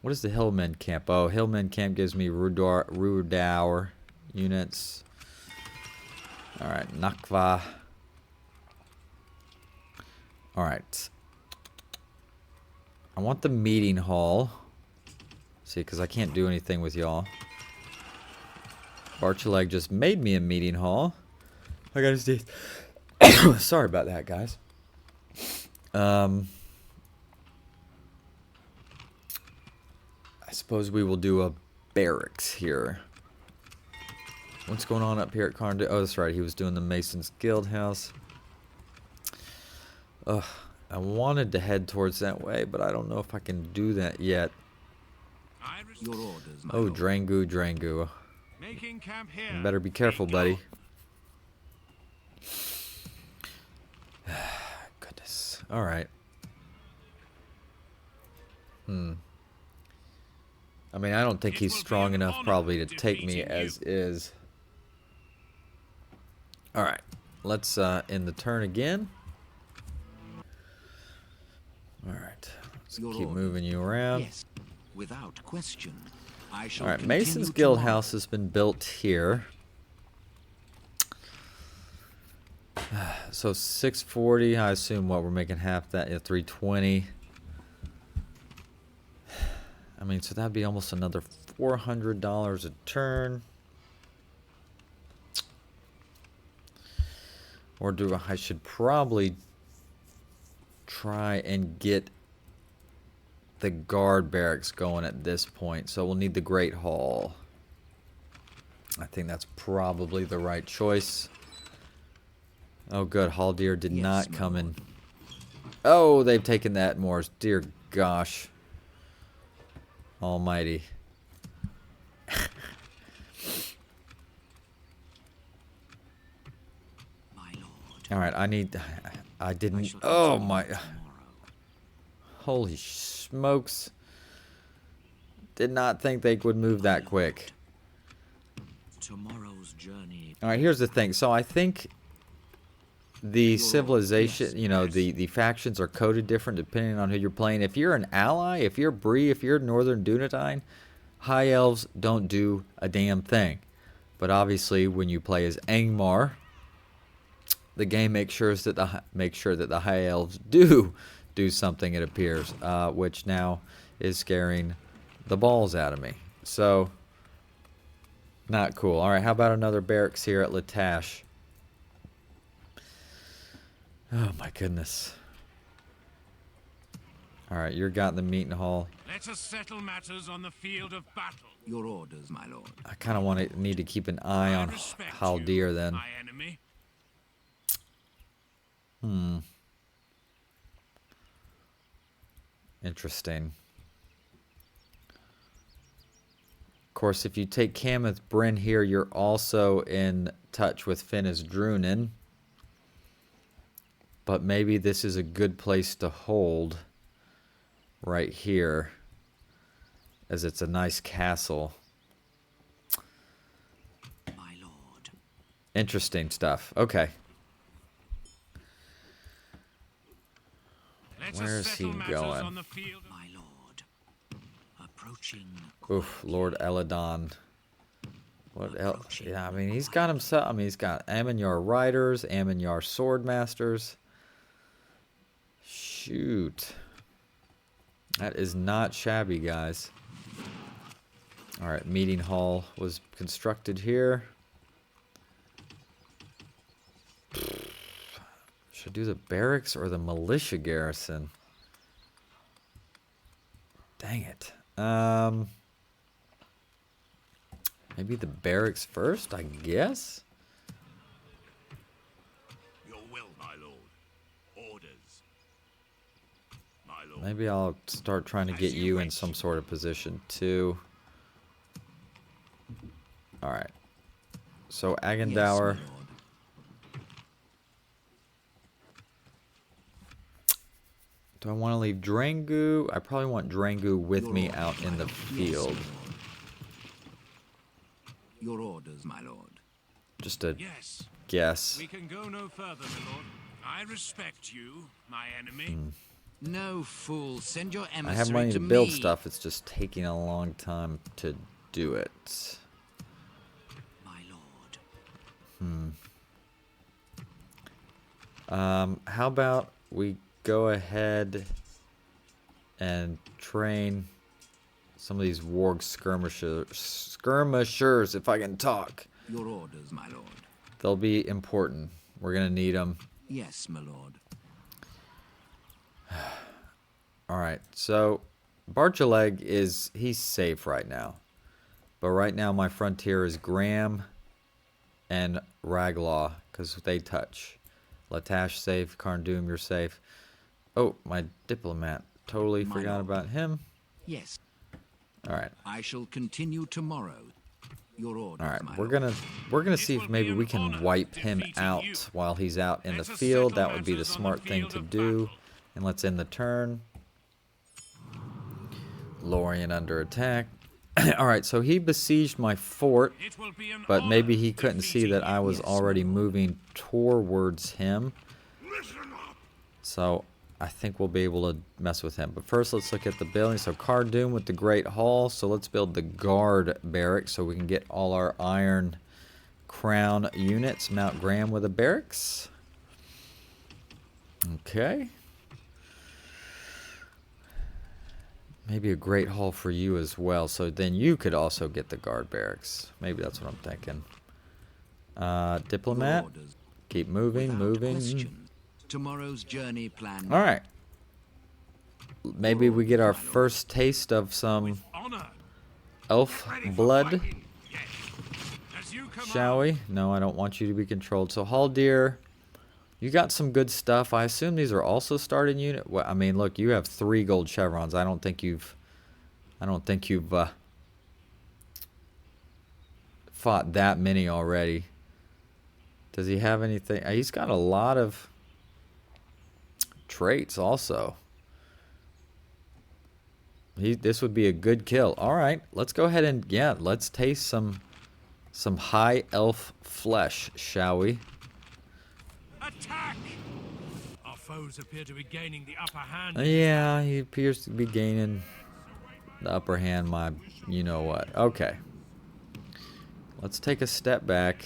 What is the Hillmen Camp? Oh, Hillmen Camp gives me Rhudaur units. Alright, Nakva. Alright. I want the meeting hall. See, because I can't do anything with y'all. Barchaleg just made me a meeting hall. I gotta see. Sorry about that, guys. I suppose we will do a barracks here. What's going on up here at Carn? Oh, that's right. He was doing the Mason's Guild House. Ugh. I wanted to head towards that way, but I don't know if I can do that yet. Your orders, my Oh, lord. Drangu. Making camp here. You better be careful, buddy. Goodness. Alright. I mean, I don't think he's strong enough probably to take me as is. Alright. Let's end the turn again. Alright. Let's Your keep orders. moving you around. Yes, without question. I shall Alright, continue Mason's Guild tomorrow. House has been built here. So 640, I assume what we're making half that, yeah, 320. I mean, so that'd be almost another $400 a turn. Or do I should probably try and get the guard barracks going at this point. So we'll need the Great Hall. I think that's probably the right choice. Oh, good. Haldir did Yes, not my come in. lord. Oh, they've taken that Morse. Dear gosh. Almighty. My lord. Alright, I didn't. shall Oh continue my. tomorrow. Holy smokes. Did not think they would move that quick. Tomorrow's journey. Alright, here's the thing. So I think the civilization, you know, the factions are coded different depending on who you're playing. If you're an ally, if you're Bree, if you're Northern Dunedain, High Elves don't do a damn thing. But obviously, when you play as Angmar, the game makes sure that the High Elves do something. It appears, which now is scaring the balls out of me. So, not cool. All right, how about another barracks here at Latash? Oh my goodness. All right, you're got in the meeting hall. Let us settle matters on the field of battle. Your orders, my lord. I kind of need to keep an eye on respect Haldir you, then. my enemy. Interesting. Of course, if you take Kameth Bryn here, you're also in touch with Finis Drunin. But maybe this is a good place to hold right here, as it's a nice castle. My lord. Interesting stuff. Okay. Let Where us is he settle matters going? on the field of My lord. Approaching. Oof, Lord Eladon. What else? Yeah, I mean, he's got himself. I mean, he's got Amenyar Riders, Amenyar Swordmasters. Shoot. That is not shabby, guys. Alright, meeting hall was constructed here. Should I do the barracks or the militia garrison? Dang it. Maybe the barracks first, I guess? Your will, my lord. Orders. My lord. Maybe I'll start trying to get you in some sort of position too. Alright. So Agendour. Yes, my lord. Do I want to leave Drangu? I probably want Drangu with me out in the field. Your orders, my lord. Just a Yes. guess. We can go no further, my lord. I respect you, my enemy. No fool, send your emissary I have money to me. build stuff. It's just taking a long time to do it. My lord. How about we go ahead and train some of these warg skirmishers, if I can talk. Your orders, my lord. They'll be important. We're gonna need them. Yes, my lord. All right, so Bargeleg he's safe right now, but right now my frontier is Graham and Raglaw because they touch. Latash safe, Carndoom you're safe. Oh, my diplomat, totally My forgot lord. about him. Yes. All right. I shall continue tomorrow. Your orders, All right, my we're lord. gonna see if maybe we can wipe him out while he's out in the field. That would be the smart thing to do. And let's end the turn. Lorien under attack. All right, so he besieged my fort, It will be an but honor maybe he couldn't see that I was Yes, already my lord. moving towards him. So I think we'll be able to mess with him. But first, let's look at the building. So Cardoon with the Great Hall. So let's build the guard barracks so we can get all our Iron Crown units. Mount Graham with a barracks. Okay. Maybe a Great Hall for you as well. So then you could also get the guard barracks. Maybe that's what I'm thinking. Diplomat. Your orders. Keep moving, Without moving. question. Tomorrow's journey plan. All right. Maybe we get our first taste of some honor. elf Ready for blood, fighting. Yes. As you command. shall we? No, I don't want you to be controlled. So Haldir, you got some good stuff. I assume these are also starting unit. Well, I mean, look, you have 3 gold chevrons. I don't think you've fought that many already. Does he have anything? He's got a lot of traits also. This would be a good kill. All right, let's go ahead and let's taste some high elf flesh, shall we? Attack! Our foes appear to be gaining the upper hand. Yeah, he appears to be gaining the upper hand. My, you know what? Okay, let's take a step back.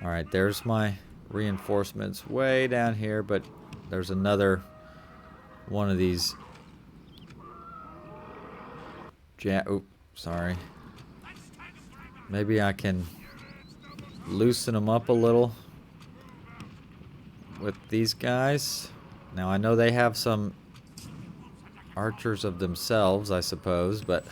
All right, there's my reinforcements way down here, but there's another one of these. Oops, sorry. Maybe I can loosen them up a little with these guys. Now I know they have some archers of themselves, I suppose, but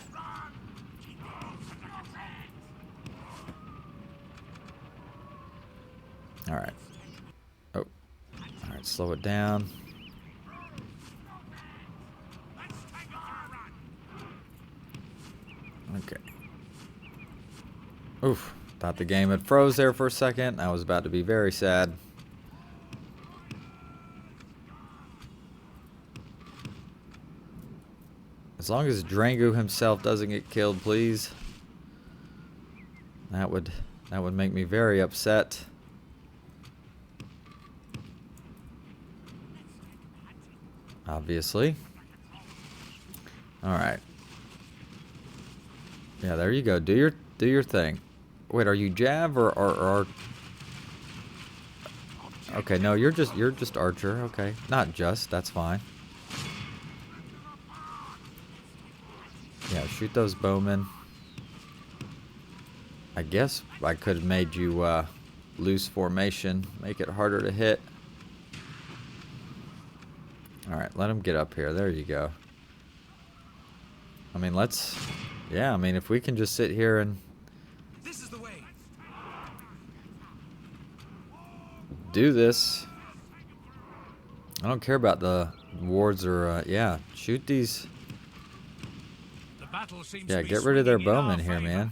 all right. Oh, all right. Slow it down. Okay. Oof. Thought the game had froze there for a second. I was about to be very sad. As long as Drangu himself doesn't get killed, please. That would make me very upset. Obviously. All right. Yeah, there you go. Do your thing. Wait, are you Jav or okay, no, you're just Archer. Okay. Not just, that's fine. Yeah, shoot those bowmen. I guess I could have made you loose formation. Make it harder to hit. Alright, let him get up here. There you go. I mean, let's... Yeah, I mean, if we can just sit here and... This is the way. do this. I don't care about the wards or... yeah, shoot these... The battle seems Yeah, to be get rid of their swinging in our bowmen here, favor. man.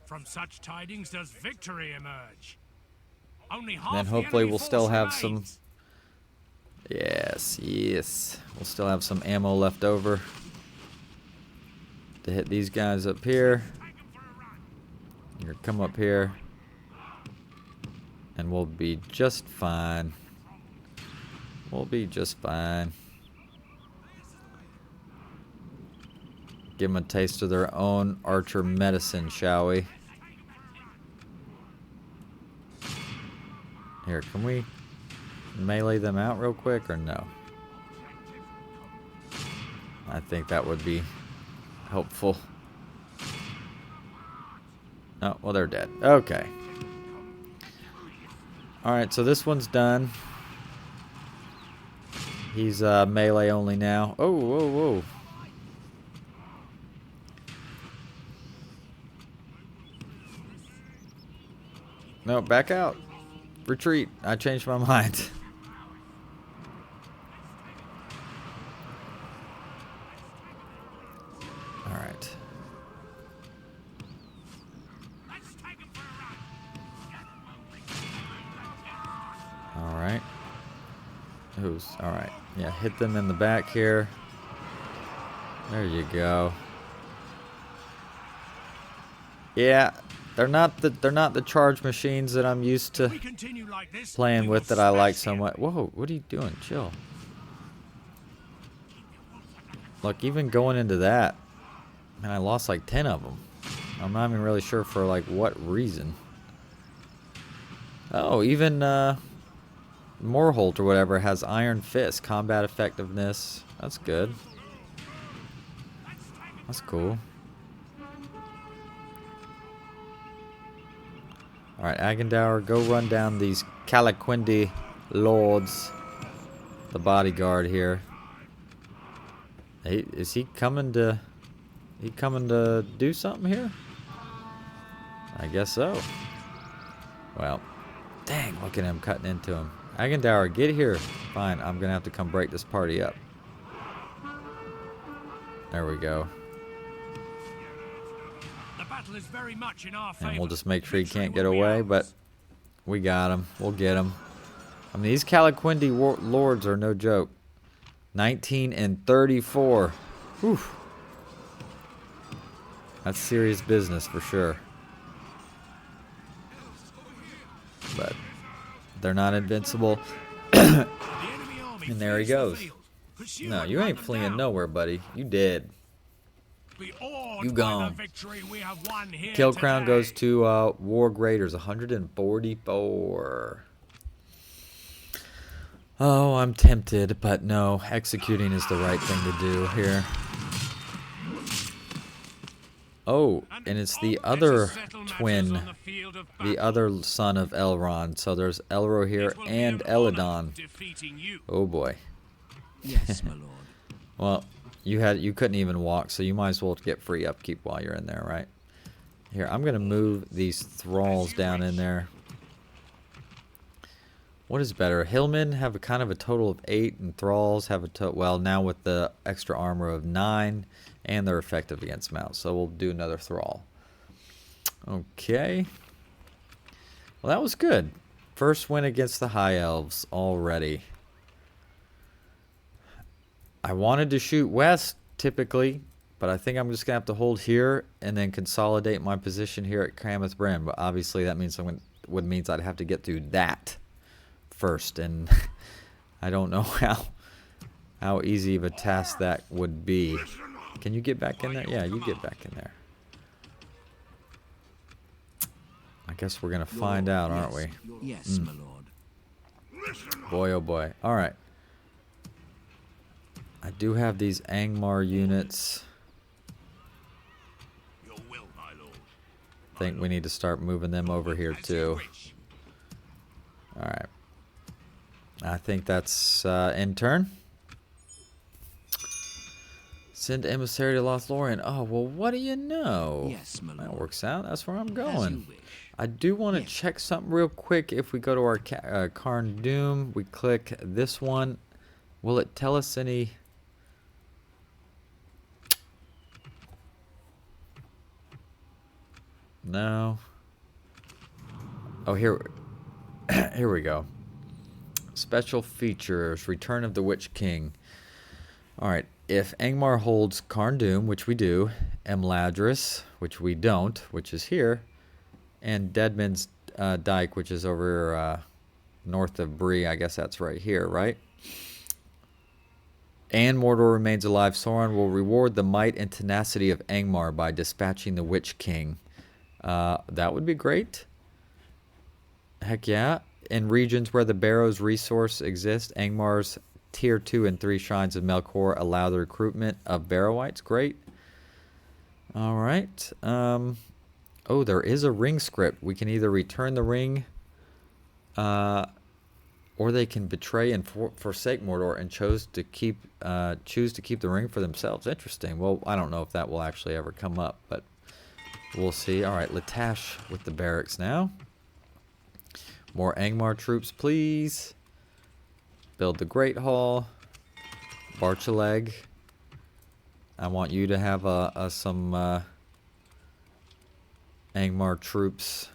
From such tidings does victory emerge. Only half Then the hopefully enemy we'll force still have some... remains. Yes, yes. We'll still have some ammo left over to hit these guys up here. Here, come up here. And we'll be just fine. We'll be just fine. Give them a taste of their own archer medicine, shall we? Here, can we melee them out real quick or no? I think that would be helpful. Oh, well, they're dead. Okay. Alright, so this one's done. He's melee only now. Oh, whoa, whoa. No, back out. Retreat. I changed my mind. Alright. Alright. Who's... Alright. Yeah, hit them in the back here. There you go. Yeah, they're not the charge machines that I'm used to We continue like this, playing we with will that I like smash so him. much. Whoa, what are you doing? Chill. Look, even going into that, man, I lost like 10 of them. I'm not even really sure for like what reason. Oh, even Morholt or whatever has Iron Fist, combat effectiveness. That's good. That's cool. Alright, Agendour, go run down these Calaquindi lords. The bodyguard here. Hey, is he coming to... He coming to do something here? I guess so. Well, dang, look at him cutting into him. Agendour, get here. Fine, I'm gonna have to come break this party up. There we go. The battle is very much in our And we'll favor. just make sure he Victory can't get will be away, ours. but we got him. We'll get him. I mean, these Calaquindi lords are no joke. 19 and 34. Whew. That's serious business for sure. But they're not invincible. The enemy army And there he flees the goes. field. Pursue No, and you run ain't them fleeing down. nowhere, buddy. You dead. Be awed You by gone. the victory we have won here Kill crown today. goes to War Graders, 144. Oh, I'm tempted, but no. Executing is the right thing to do here. Oh, and it's the other twin, the other son of Elrond. So there's Elro here and Eladon. Oh boy. Yes, my lord. Well, you couldn't even walk, so you might as well get free upkeep while you're in there, right? Here, I'm gonna move these thralls down in there. What is better? Hillmen have a kind of a total of 8, and thralls have a well, now with the extra armor of 9, and they're effective against mounts. So we'll do another thrall. Okay. Well, that was good. First win against the high elves already. I wanted to shoot west typically, but I think I'm just gonna have to hold here and then consolidate my position here at Krameth Bren. But obviously that means would means I'd have to get through that first, and I don't know how easy of a task that would be. Can you get back in there? Yeah, you get back in there. I guess we're gonna find out, aren't we? Yes, my lord. Boy, oh boy. All right. I do have these Angmar units. Your will, my lord. I think we need to start moving them over here too. Alright. I think that's end turn. Send emissary to Lothlorien. Oh, well, what do you know? Yes, my That lord. works out. That's where I'm As you going. wish. I do want to Yes. check something real quick. If we go to our Karn Doom, we click this one. Will it tell us any... No. Oh, here here we go. Special features. Return of the Witch King. Alright. If Angmar holds Karn Doom, which we do, Emladris, which we don't, which is here, and Deadman's Dyke, which is over north of Bree, I guess that's right here, right? And Mordor remains alive, Sauron will reward the might and tenacity of Angmar by dispatching the Witch King. That would be great. Heck yeah. In regions where the Barrows resource exists, Angmar's Tier 2 and 3 Shrines of Melkor allow the recruitment of Barrowites. Great. Alright. Oh, there is a ring script. We can either return the ring, or they can betray and forsake Mordor and choose to keep the ring for themselves. Interesting. Well, I don't know if that will actually ever come up, but we'll see. All right, Latash with the barracks now. More Angmar troops, please. Build the Great Hall. Barchaleg. I want you to have some Angmar troops.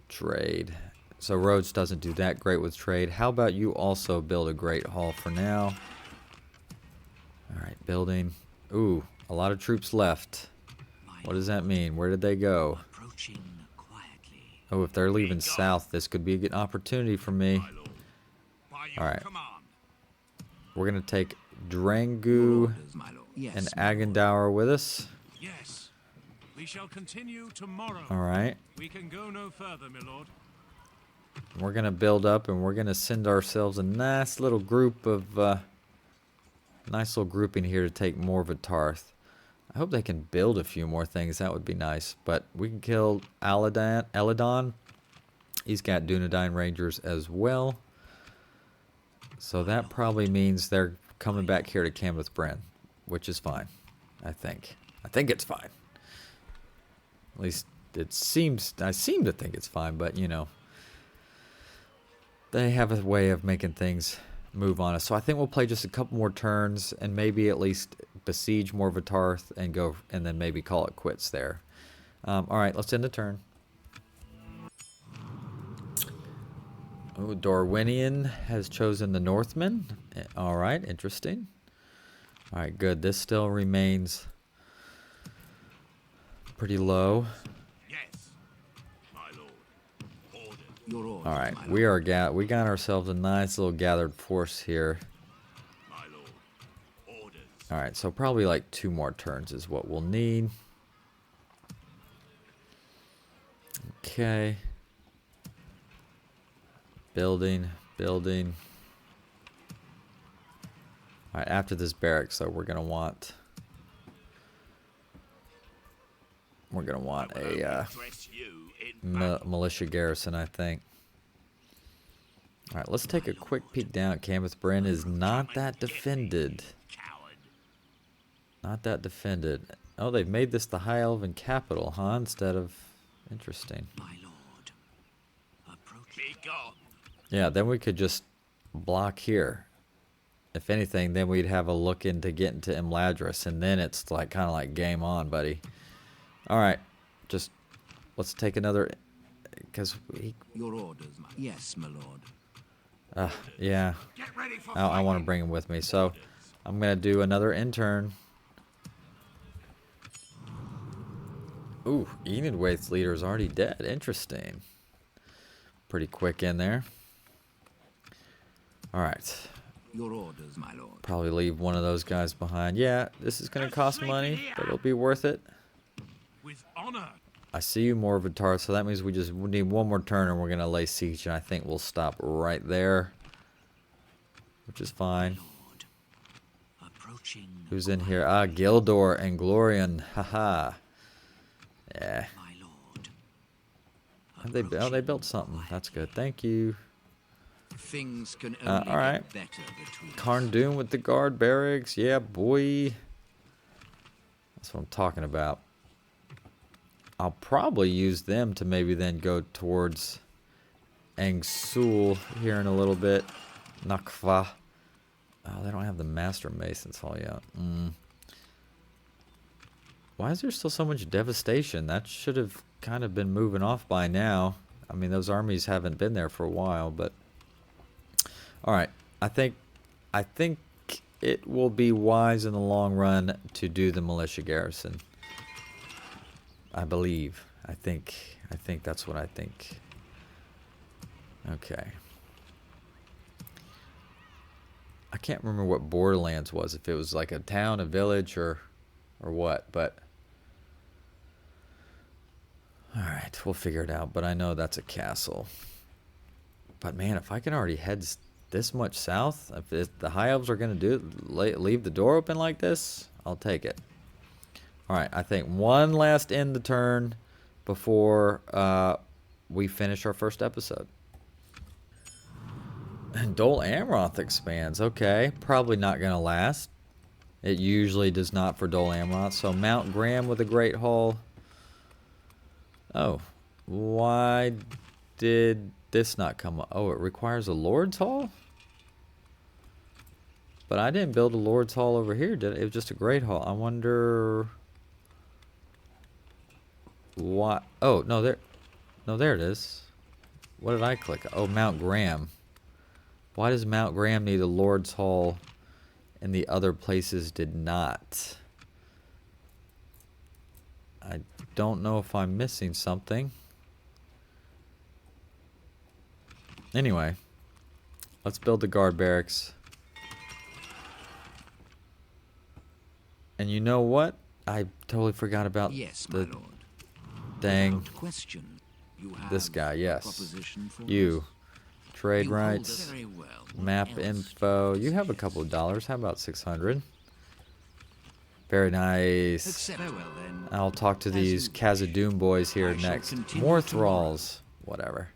Trade. So Rhodes doesn't do that great with trade. How about you also build a Great Hall for now? Alright, building. Ooh, a lot of troops left. What does that mean? Where did they go? Approaching quietly. Oh, if they're leaving south, this could be a good opportunity for me. By your Alright. command. We're going to take Drangu Orders, my lord. Yes, and my lord. Agendour with us. Yes. We shall continue tomorrow. Alright. We can go no further, my lord. We're going to build up and we're going to send ourselves a nice little group of... nice little grouping here to take Morvatarth. I hope they can build a few more things. That would be nice. But we can kill Eladon. He's got Dunedain Rangers as well. So that probably means they're coming back here to Cameth Bren, which is fine, I think. I think it's fine. At least it seems, I seem to think it's fine, but you know, they have a way of making things move on us. So I think we'll play just a couple more turns and maybe at least besiege Morvatarth and go, and then maybe call it quits there. All right, let's end the turn. Oh, Dorwinian has chosen the Northmen. All right, interesting. All right, good. This still remains pretty low. Yes. My lord. Order. Your orders, All my right, lord. we got ourselves a nice little gathered force here. My lord. Orders. All right, so probably like 2 more turns is what we'll need. Okay. Building. All right, after this barracks, though, we're gonna want a Dress you in militia garrison, I think. All right, let's take a quick peek down. Cameth Bren is not that defended. coward. Not that defended. Oh, they've made this the High Elven capital, huh? Instead of... Interesting. My lord. Approach. Be gone. Yeah, then we could just block here. If anything, then we'd have a look into getting to Imladris, and then it's like kind of like game on, buddy. All right, just let's take another, because Your orders, my yes, my lord. yeah, Get ready for I want to fighting. bring him with me, so I'm gonna do another intern. Ooh, Enidwaith's leader is already dead. Interesting. Pretty quick in there. All right. Your orders, my lord. Probably leave one of those guys behind. Yeah, this is going to cost money, but it'll be worth it. With honor. I see you, Morvatar, so that means we need one more turn and we're going to lay siege, and I think we'll stop right there, which is fine. Lord. Approaching. Who's in here? Ah, Gildor and Glorian. Haha. Yeah. My lord. Have they? Oh, they built something. That's good. Thank you. Things can only All right. get better between us. Carndoon with the guard barracks. Yeah, boy. That's what I'm talking about. I'll probably use them to maybe then go towards Angsul here in a little bit. Nakva. Oh, they don't have the Master Masons Hall yet. Why is there still so much devastation? That should have kind of been moving off by now. I mean, those armies haven't been there for a while, but... Alright, I think it will be wise in the long run to do the militia garrison. I believe. I think that's what I think. Okay. I can't remember what Borderlands was, if it was like a town, a village, or what, but... Alright, we'll figure it out, but I know that's a castle. But man, if I can already head this much south, if the High Elves are going to leave the door open like this, I'll take it. Alright, I think one last end the turn before we finish our first episode. And Dol Amroth expands. Okay, probably not going to last. It usually does not for Dol Amroth. So Mount Graham with a Great Hall. Oh, why did this not come up? Oh, it requires a Lord's Hall? But I didn't build a Lord's Hall over here, did it? It was just a Great Hall. I wonder... Why? Oh, no, there it is. What did I click? Oh, Mount Graham. Why does Mount Graham need a Lord's Hall and the other places did not? I don't know if I'm missing something. Anyway, let's build the guard barracks. And you know what? I totally forgot about Yes, my the lord. dang Without question, you have this guy. Yes, proposition for you. us. Trade You hold rights, us very well. What map else info. do You have a suggest? couple of dollars. How about 600? Very nice. Accept. Very well, then. I'll talk to As these you wish. Khazad-dûm boys here I shall next. continue More tomorrow. thralls. Whatever.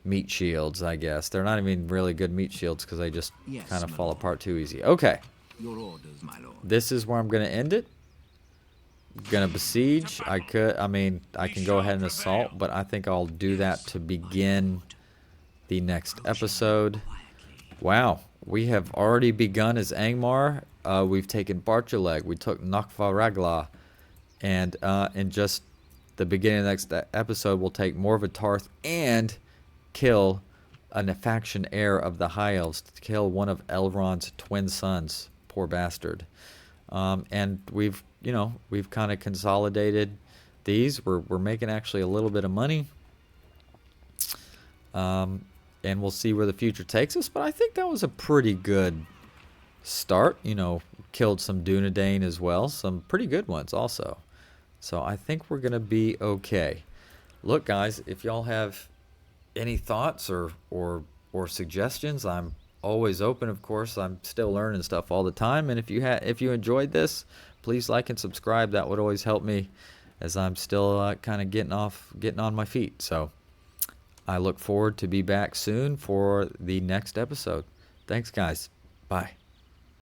Meat shields, I guess. They're not even really good meat shields because they just Yes, kind of my fall lord. apart too easy. Okay. Your orders, my lord. This is where I'm going to end it. Gonna besiege. I can go ahead and assault, but I think I'll do that to begin the next episode. Wow, we have already begun as Angmar. We've taken Barchaleg, we took Nakva Ragla, and in just the beginning of the next episode, we'll take Morvatarth and kill a faction heir of the High Elves, to kill one of Elrond's twin sons. Poor bastard. And we've kind of consolidated these. We're making actually a little bit of money. And we'll see where the future takes us. But I think that was a pretty good start. Killed some Dunedain as well. Some pretty good ones also. So I think we're going to be okay. Look, guys, if y'all have any thoughts or suggestions, I'm always open. Of course, I'm still learning stuff all the time. And if you enjoyed this, please like and subscribe. That would always help me, as I'm still kind of getting on my feet. So I look forward to be back soon for the next episode. Thanks, guys. Bye.